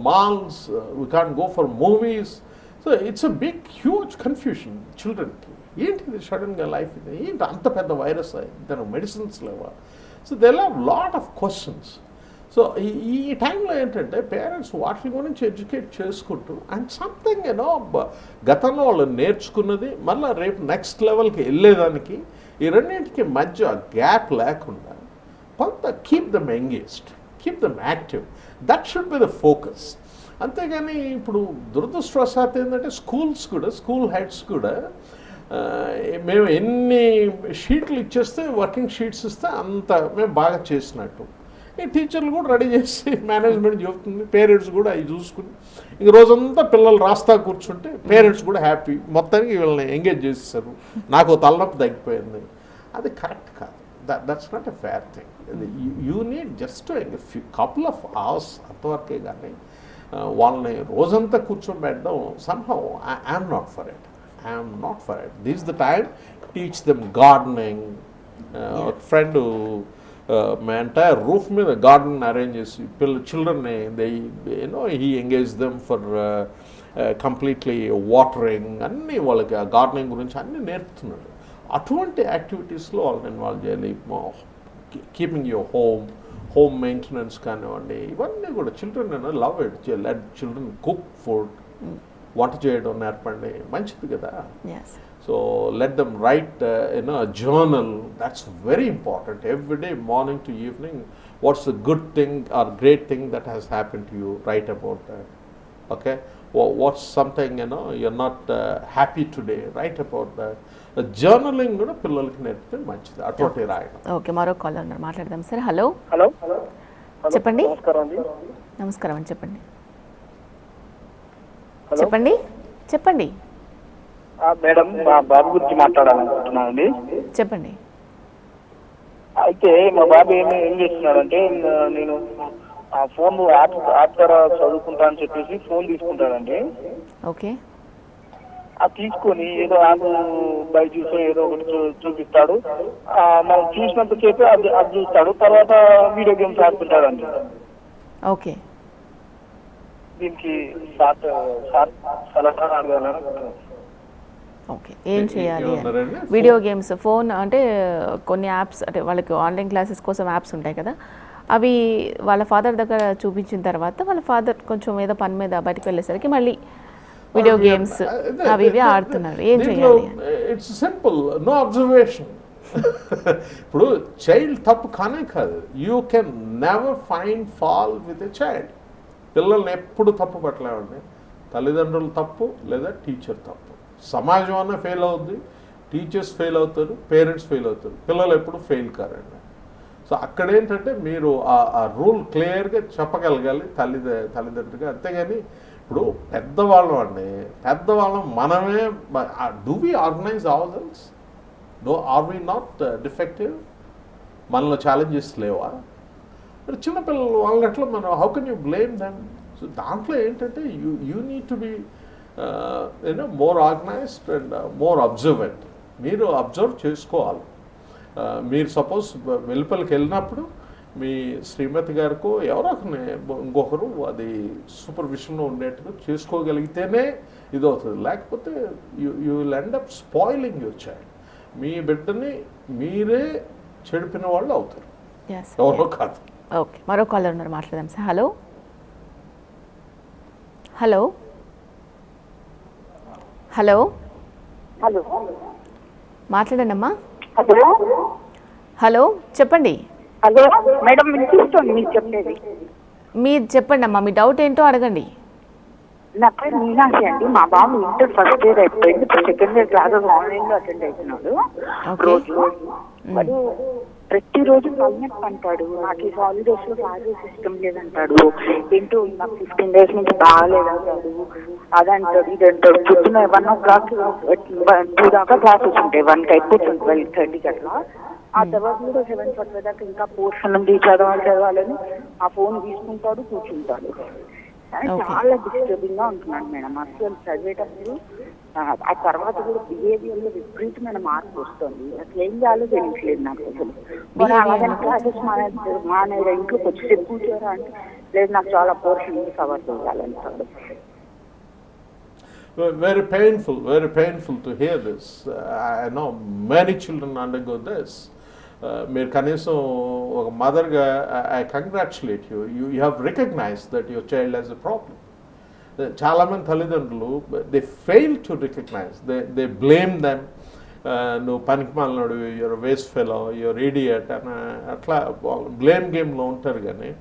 Speaker 2: malls, we can't go for movies. So it's a big huge confusion చిల్డ్రన్కి. ఏంటిది సడన్గా లైఫ్ ఇది, ఏంటి అంత పెద్ద వైరస్, దానికి మెడిసిన్స్ లేవా? So they have lot of questions. So ఈ టైంలో ఏంటంటే పేరెంట్స్ వాటి గురించి ఎడ్యుకేట్ చేసుకుంటూ అండ్ సంథింగ్ గతంలో వాళ్ళు నేర్చుకున్నది మళ్ళీ రేపు నెక్స్ట్ లెవెల్కి వెళ్ళేదానికి ఈ రెండింటికి మధ్య గ్యాప్ లేకుండా కొంత keep them engaged, keep them active. That should be the focus. అంతేగాని ఇప్పుడు దురదృష్టవశాత్తు ఏంటంటే స్కూల్స్ కూడా, స్కూల్ హెడ్స్ కూడా మేము ఎన్ని షీట్లు ఇచ్చేస్తే, వర్కింగ్ షీట్స్ ఇస్తే అంత మేము బాగా చేసినట్టు. ఈ టీచర్లు కూడా రెడీ చేసి మేనేజ్మెంట్ చెబుతుంది, పేరెంట్స్ కూడా అవి చూసుకుని ఇంక రోజంతా పిల్లలు రాస్తా కూర్చుంటే పేరెంట్స్ కూడా హ్యాపీ, మొత్తానికి వీళ్ళని ఎంగేజ్ చేసేసారు, నాకు తలనొప్పి తగ్గిపోయింది. అది కరెక్ట్ కాదు. That's not a fair thing. You need just couple of hours అంతవరకే. కానీ వాళ్ళని రోజంతా కూర్చోబెట్టడం somehow I'm not for it. I'm not for it. This is the time teach them gardening. ఒక ఫ్రెండ్ మా ఎంటైర్ రూఫ్ మీద garden arrange చేసి చిల్డ్రన్ని he engage them for completely watering, అన్నీ వాళ్ళకి ఆ గార్డెనింగ్ గురించి అన్నీ నేర్పుతున్నాడు. అటువంటి యాక్టివిటీస్లో వాళ్ళని ఇన్వాల్వ్ చేయాలి. కీపింగ్ యువర్ హోమ్ మెయింటెనెన్స్ కానివ్వండి, ఇవన్నీ కూడా children love it. Let children cook food, వంట చేయడం నేర్పండి, మంచిది కదా. So let them write, a journal. That's very important. Every day, morning to evening, what's the good thing or great thing that has happened to you? Write about that. Okay. What's something you're not happy today? Write about that. Journaling కూడా పిల్లలకి నేర్పితే మంచిది, అటువంటి రాయడం.
Speaker 1: Okay, మరో call ఉన్నారు, మాట్లాడదాం sir. Hello
Speaker 4: hello
Speaker 1: చెప్పండి.
Speaker 4: నమస్కారం అండి.
Speaker 1: నమస్కారం అండి, చెప్పండి.
Speaker 4: హలో.
Speaker 1: చెప్పండి చెప్పండి
Speaker 4: మేడం, మా బాబు గురించి మాట్లాడాలనుకుంటున్నానండి.
Speaker 1: చెప్పండి.
Speaker 4: అయితే మా బాబు ఏం చేస్తున్నాడంటే, నేను ఆ ఫోన్ యాప్ ద్వారా చదువుకుంటా అని చెప్పేసి ఫోన్ తీసుకుంటాడండి.
Speaker 1: ఓకే.
Speaker 4: అది తీసుకొని ఏదో యాప్ బైజూస్ ఏదో ఒకటి చూపిస్తాడు. మనం చూసినంత సేపు అది చూస్తాడు, తర్వాత వీడియో గేమ్స్ ఆడుతుంటాడండి.
Speaker 1: ఓకే.
Speaker 4: దీనికి సలహా అడగాలని.
Speaker 1: ఓకే, ఏం చేయాలి?
Speaker 2: ఏమన్నారండి?
Speaker 1: వీడియో గేమ్స్, ఫోన్ అంటే కొన్ని యాప్స్, అంటే వాళ్ళకి ఆన్లైన్ క్లాసెస్ కోసం యాప్స్ ఉంటాయి కదా, అవి వాళ్ళ ఫాదర్ దగ్గర చూపించిన తర్వాత వాళ్ళ ఫాదర్ కొంచెం ఏదో పని మీద బయటకు వెళ్ళేసరికి మళ్ళీ వీడియో గేమ్స్ అవి ఇవి ఆడుతున్నారు. ఏం చేయాలి?
Speaker 2: It's simple, no observation. ఇప్పుడు చైల్డ్ తప్పు కానే కాదు. You can never find fault with a child. పిల్లల్ని ఎప్పుడు తప్పు పట్టలేమండి. తల్లిదండ్రులు తప్పు లేదా టీచర్ తప్పు. సమాజం అన్న ఫెయిల్ అవుద్ది, టీచర్స్ ఫెయిల్ అవుతారు, పేరెంట్స్ ఫెయిల్ అవుతారు, పిల్లలు ఎప్పుడు ఫెయిల్ కారండి. సో అక్కడ ఏంటంటే మీరు ఆ రూల్ క్లియర్గా చెప్పగలగాలి తల్లిదండ్రులుగా. అంతేగాని ఇప్పుడు పెద్దవాళ్ళం మనమే do we organise our are we not defective? మనలో ఛాలెంజెస్ లేవా? మరి చిన్నపిల్లలు వాళ్ళట్లో మనం how can you blame them? So దాంట్లో ఏంటంటే you need to be more organised and more observant. మీరు అబ్జర్వ్ చేసుకోవాలి. మీరు సపోజ్ వెలుపలికి వెళ్ళినప్పుడు మీ శ్రీమతి గారికో ఎవరో ఇంకొకరు అది సూపర్విజన్లో ఉండేట్టుగా చేసుకోగలిగితేనే ఇది అవుతుంది. లేకపోతే you will end up spoiling your child. మీ బిడ్డని మీరే చెడిపిన వాళ్ళు అవుతారు, ఎవరో కాదు.
Speaker 1: ఓకే, మరో కాలర్ ఉన్నారు, మాట్లాడదాం sir. Hello hello hello
Speaker 3: hello
Speaker 1: మాట్లాడండి అమ్మా.
Speaker 3: హలో
Speaker 1: హలో చెప్పండి.
Speaker 3: హలో మేడం, వినిపిస్తుంది మీరు చెప్పేది?
Speaker 1: మీరు చెప్పండి అమ్మా, మీ డౌట్ ఏంటో అడగండి.
Speaker 3: నా పేరు మీనాక్షి అండి. మా బాబు ఇంటర్ ఫస్ట్ ఇయర్ అయిపోయింది, ఇప్పుడు సెకండ్ ఇయర్ క్లాసెస్ ఆన్లైన్ లో అటెండ్ అవుతున్నాడు. రోజు వాడు ప్రతిరోజు తలనొప్పి అంటాడు. నాకు ఈ హాలిడేస్ లో క్లాసెస్ సిస్టమ్ లేదంటాడు. ఏంటో నాకు 15 days నుంచి బాగాలేదంటాడు. అదంటాడు ఇదంటాడు. పొద్దున 1 o'clock 2 దాకా క్లాసెస్ ఉంటాయి. 1కి అయిపోతుంది, 12:30కి అట్లా. ఆ తర్వాత కూడా 7:40 దాకా ఇంకా పోర్షన్ ఉంది, చదవాలని ఆ ఫోన్ తీసుకుంటాడు, కూర్చుంటాడు. చాలా డిస్టర్బింగ్ గా ఉంటున్నాడు మేడం. అసలు చదివేటప్పుడు ఆ తర్వాత కూడా బిహేవియర్ లో విపరీతమైన మార్పు వస్తుంది. అసలు ఏం చేయాలో తెలియట్లేదు నాకు. అసలు క్లాసెస్ మానేరా, ఇంట్లోకి వచ్చి కూర్చోరా అంటే లేదు, నాకు చాలా పోర్షన్ కవర్ చేయాలంటాడు.
Speaker 2: Very painful to hear this. I know many children undergo this. మీరు కనీసం ఒక మదర్గా I congratulate you have recognize that your child has a problem. చాలామంది తల్లిదండ్రులు they fail to recognize, they blame them. నువ్వు పనికి మాలినాడు, your waste fellow, your idiot అని అట్లా బ్లేమ్ గేమ్లో ఉంటారు. కానీ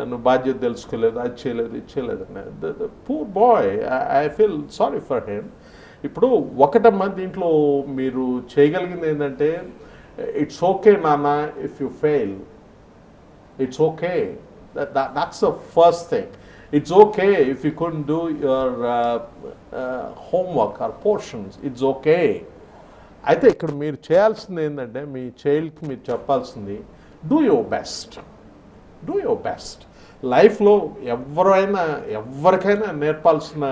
Speaker 2: నువ్వు బాధ్యత తెలుసుకోలేదు, అది చేయలేదు, ఇది చేయలేదు అని. The poor bye, I feel sorry for him. ఇప్పుడు ఒకటమ్మా, దీంట్లో మీరు చేయగలిగింది ఏంటంటే, it's okay nana if you fail, it's okay. That's the first thing. It's okay if you couldn't do your homework or portions, it's okay. అయితే ఇక్కడ మీరు చేయాల్సింది ఏంటంటే, మీ చైల్డ్కి మీరు చెప్పాల్సింది డూ యువర్ బెస్ట్. లైఫ్లో ఎవరికైనా నేర్పాల్సిన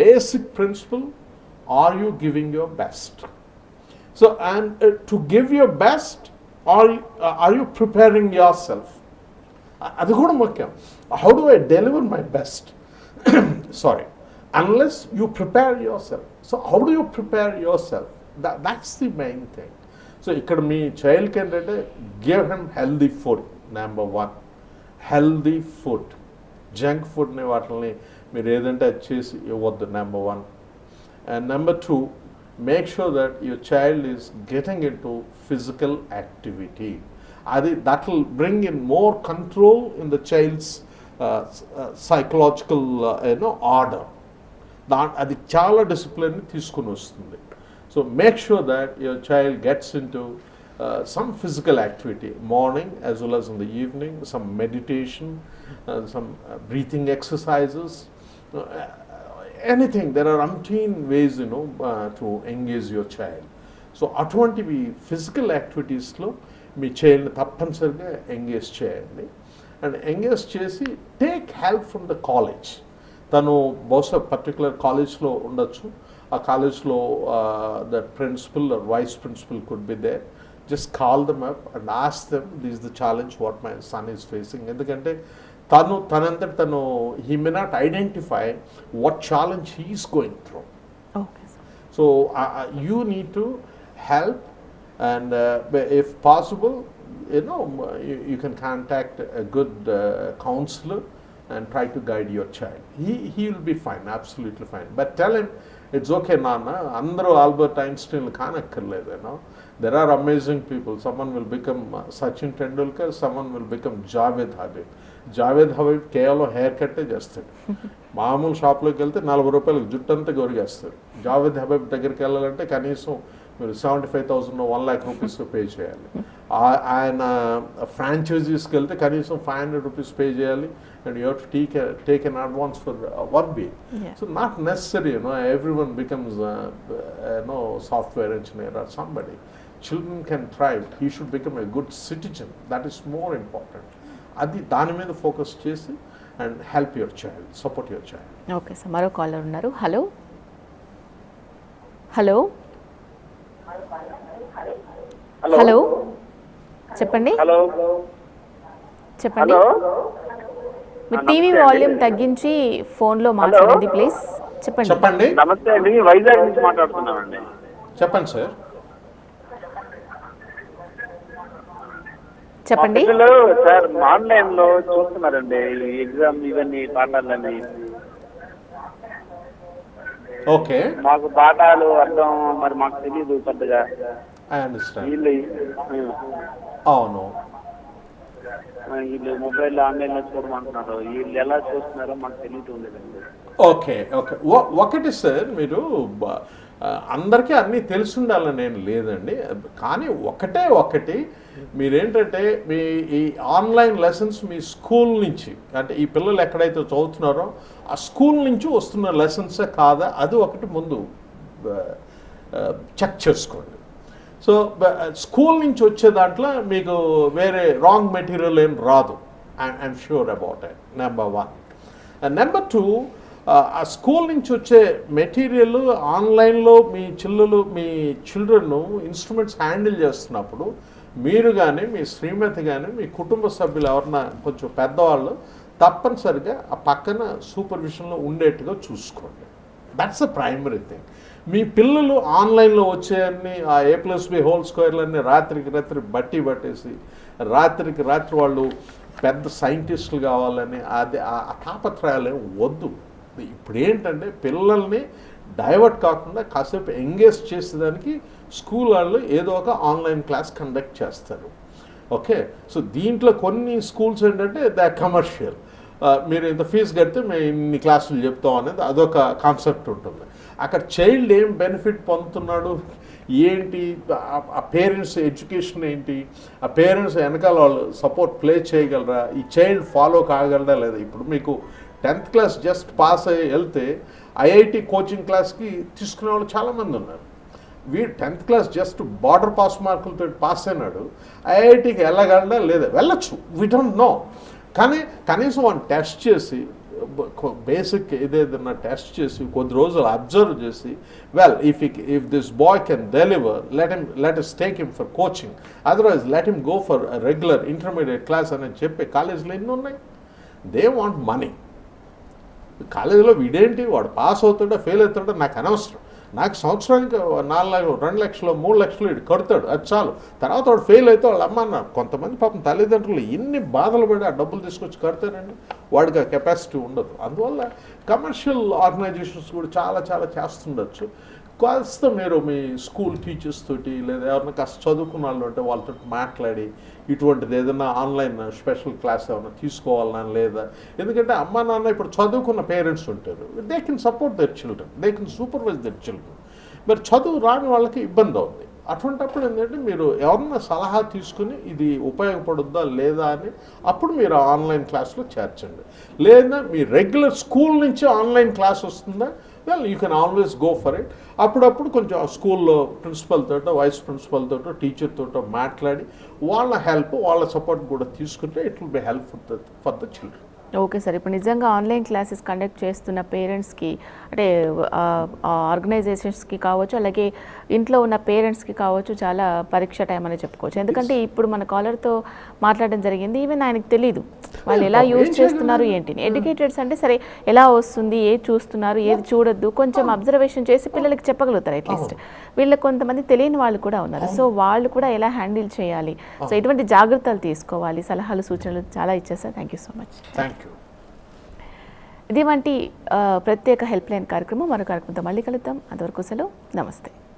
Speaker 2: basic principle, are you giving your best? So, and to give your best, are you preparing yourself? అది కూడా ముఖ్యం. How do I deliver my best? Sorry, unless you prepare yourself. So how do you prepare yourself? That's the main thing. So ఇక్కడ మీ చైల్డ్కి ఏంటంటే, give him healthy food. Number 1, healthy food. Junk ఫుడ్ని వాటిని మీరు ఏదంటే అది చేసి ఇవ్వద్దు. Number 1. And number 2, make sure that your child is getting into physical activity. That will bring in more control in the child's psychological order. అది చాలా discipline తీసుకుని వస్తుంది. So make sure that your child gets in to some physical activity, morning as well as in the evening, some meditation, some breathing exercises, anything. There are umpteen ways to engage your child. So అటువంటివి physical యాక్టివిటీస్లో మీ చైల్డ్ని తప్పనిసరిగా engage చేయండి. And engage చేసి take help from the college. తను బహుశా particular కాలేజ్లో ఉండొచ్చు. ఆ కాలేజ్లో the principal or vice principal could be there. Just call them up and ask them, this is the challenge what my son is facing. ఎందుకంటే తను he may not identify what challenge he is going through.
Speaker 1: Okay, sir.
Speaker 2: So you need to help, and if possible, you can contact a good counselor and try to guide your child. He will be fine, absolutely fine. But tell him, it's okay, Nana. Andru Albert Einstein kanakkarledu. There are amazing people. Someone will become Sachin Tendulkar, someone will become Javed Habib. Javed Habib కేవలం hair కట్టే చేస్తాడు. మామూలు షాప్లోకి వెళ్తే 40 రూపాయలకు జుట్టంతా గొరిగేస్తాడు. జావేద్ హబీబ్ దగ్గరికి వెళ్ళాలంటే కనీసం మీరు 75,000 1 lakh రూపీస్ పే చేయాలి. ఆయన ఫ్రాంచైజీస్కి వెళ్తే కనీసం 500 రూపీస్ పే చేయాలి. And you have to take an advance for 1 week.
Speaker 1: Yeah.
Speaker 2: So not necessary, everyone becomes software engineer or somebody. Children can thrive. He should become a good citizen. That is more important. దాని మీద focus చేసి and help your child, support your child.
Speaker 1: Okay sir, మరో caller ఉన్నారు. Hello hello hello చెప్పండి.
Speaker 4: Hello
Speaker 1: చెప్పండి. మీ TV volume తగ్గించి ఫోన్లో మాట్లాడండి ప్లీజ్. చెప్పండి.
Speaker 2: చెప్పండి.
Speaker 4: నమస్తే అండి, వైజాగ్ నుంచి మాట్లాడుతున్నానండి.
Speaker 2: చెప్పండి సార్.
Speaker 1: చెప్పండి.
Speaker 4: సార్ ఆన్లైన్ లో చూస్తున్నారండి ఎగ్జామ్ ఇవన్నీ పాఠాలన్నీ.
Speaker 2: ఓకే.
Speaker 4: మాకు పాఠాలు అర్థం మరి మాకు తెలియదు పెద్దగా.
Speaker 2: I understand.
Speaker 4: అవును, వీళ్ళు మొబైల్ ఆన్లైన్ లో చూడమంటున్నారు. వీళ్ళు ఎలా చూస్తున్నారో మాకు తెలియదు లేదండి.
Speaker 2: Okay okay. ఒకటి సార్, మీరు అందరికీ అన్నీ తెలిసి ఉండాలని నేను లేదండి. కానీ ఒకటి మీరేంటంటే మీ ఈ ఆన్లైన్ లెసన్స్ మీ స్కూల్ నుంచి, అంటే ఈ పిల్లలు ఎక్కడైతే చదువుతున్నారో ఆ స్కూల్ నుంచి వస్తున్న లెసన్సే కాదా, అది ఒకటి ముందు చెక్ చేసుకోండి. సో స్కూల్ నుంచి వచ్చే దాంట్లో మీకు వేరే రాంగ్ మెటీరియల్ ఏం రాదు. I'm sure about it, number 1. And number 2, ఆ స్కూల్ నుంచి వచ్చే మెటీరియల్ ఆన్లైన్లో మీ చిల్డ్రన్ ఇన్స్ట్రుమెంట్స్ హ్యాండిల్ చేస్తున్నప్పుడు మీరు కానీ మీ శ్రీమతి కానీ మీ కుటుంబ సభ్యులు ఎవరన్నా కొంచెం పెద్దవాళ్ళు తప్పనిసరిగా ఆ పక్కన సూపర్విజన్లో ఉండేట్టుగా చూసుకోండి. That's the primary thing. మీ పిల్లలు ఆన్లైన్లో వచ్చేయన్నీ ఆ A+B² రాత్రికి రాత్రి పట్టేసి రాత్రికి రాత్రి వాళ్ళు పెద్ద సైంటిస్టులు కావాలని ఆ తాపత్రయాలు వద్దు. ఇప్పుడు ఏంటంటే పిల్లల్ని డైవర్ట్ కాకుండా కాసేపు ఎంగేజ్ చేసేదానికి స్కూల్ వాళ్ళు ఏదో ఒక ఆన్లైన్ క్లాస్ కండక్ట్ చేస్తారు. ఓకే. సో దీంట్లో కొన్ని స్కూల్స్ ఏంటంటే దే కమర్షియల్. మీరు ఇంత ఫీజు కడితే మేము ఇన్ని క్లాసులు చెప్తాం అనేది అదొక కాన్సెప్ట్ ఉంటుంది. అక్కడ చైల్డ్ ఏం బెనిఫిట్ పొందుతున్నాడు ఏంటి, ఆ పేరెంట్స్ ఎడ్యుకేషన్ ఏంటి, ఆ పేరెంట్స్ వెనకాల వాళ్ళు సపోర్ట్ ప్లే చేయగలరా, ఈ చైల్డ్ ఫాలో కాగలరా లేదా. ఇప్పుడు మీకు 10th క్లాస్ జస్ట్ పాస్ అయ్యి వెళ్తే ఐఐటి కోచింగ్ క్లాస్కి తీసుకునే వాళ్ళు చాలామంది ఉన్నారు. వీడు 10th class just border pass మార్కులతో పాస్ అయినాడు, ఐఐటికి వెళ్ళగలడా లేదా, వెళ్ళొచ్చు, వీ డోంట్ నో. కానీ కనీసం వాడిని టెస్ట్ చేసి బేసిక్ ఏదైనా టెస్ట్ చేసి కొద్ది రోజులు అబ్జర్వ్ చేసి, well if this boy can deliver, let us take him for coaching, otherwise let him go for regular intermediate class అని చెప్పే కాలేజీలో ఎన్ని ఉన్నాయి. They want money. కాలేజీలో వీడేంటి, వాడు పాస్ అవుతాడో ఫెయిల్ అవుతాడో నాకు అనవసరం. నాకు సంవత్సరానికి 4 లక్షలు 2 లక్షలు 3 లక్షలు ఇటు కడతాడు, అది చాలు. తర్వాత వాడు ఫెయిల్ అయితే వాళ్ళు అమ్మ అన్నారు. కొంతమంది పాపం తల్లిదండ్రులు ఎన్ని బాధలు పడి ఆ డబ్బులు తీసుకొచ్చి కడతారండి, వాడికి ఆ కెపాసిటీ ఉండదు. అందువల్ల కమర్షియల్ ఆర్గనైజేషన్స్ కూడా చాలా చేస్తుండొచ్చు. కాస్త మీరు మీ స్కూల్ టీచర్స్ తోటి లేదా ఎవరైనా కాస్త చదువుకున్న వాళ్ళు ఉంటే వాళ్ళతో మాట్లాడి ఇటువంటిది ఏదైనా ఆన్లైన్ స్పెషల్ క్లాస్ ఏమైనా తీసుకోవాలన్నా లేదా, ఎందుకంటే అమ్మా నాన్న ఇప్పుడు చదువుకున్న పేరెంట్స్ ఉంటారు, they can support their children, they can supervise their children. మరి చదువు రాని వాళ్ళకి ఇబ్బంది అవుతుంది. అటువంటప్పుడు ఏంటంటే మీరు ఎవరన్నా సలహా తీసుకుని ఇది ఉపయోగపడుద్దా లేదా అని అప్పుడు మీరు ఆన్లైన్ క్లాస్లో చేర్చండి. లేదా మీ రెగ్యులర్ స్కూల్ నుంచి ఆన్లైన్ క్లాస్ వస్తుందా, well you can always go for it. అప్పుడప్పుడు కొంచెం స్కూల్లో ప్రిన్సిపల్ తోటో వైస్ ప్రిన్సిపల్ తోటో టీచర్ తోటో మాట్లాడి వాళ్ళ హెల్ప్ వాళ్ళ సపోర్ట్ కూడా తీసుకుంటే it will B help for the children.
Speaker 1: Okay sir, ఇప్పుడు నిజంగా ఆన్లైన్ క్లాసెస్ కండక్ట్ చేస్తున్న పేరెంట్స్కి అంటే ఆర్గనైజేషన్స్కి కావచ్చు, అలాగే ఇంట్లో ఉన్న పేరెంట్స్కి కావచ్చు చాలా పరీక్ష టైం అని చెప్పుకోవచ్చు. ఎందుకంటే ఇప్పుడు మన కాలర్తో మాట్లాడడం జరిగింది, ఈవెన్ ఆయనకు తెలియదు వాళ్ళు ఎలా యూజ్ చేస్తున్నారు ఏంటిని. ఎడ్యుకేటెడ్స్ అంటే సరే ఎలా వస్తుంది, ఏది చూస్తున్నారు ఏది చూడొద్దు కొంచెం అబ్జర్వేషన్ చేసి పిల్లలకి చెప్పగలుగుతారు అట్లీస్ట్. వీళ్ళకి కొంతమంది తెలియని వాళ్ళు కూడా ఉన్నారు, సో వాళ్ళు కూడా ఎలా హ్యాండిల్ చేయాలి, సో ఎటువంటి జాగ్రత్తలు తీసుకోవాలి, సలహాలు సూచనలు చాలా ఇచ్చారు sir. Thank you so much.
Speaker 2: Thank you.
Speaker 1: ఇది వంటి ప్రత్యేక హెల్ప్ లైన్ కార్యక్రమం. మరో కార్యక్రమంతో మళ్ళీ కలుద్దాం. అంతవరకు సెలవు, నమస్తే.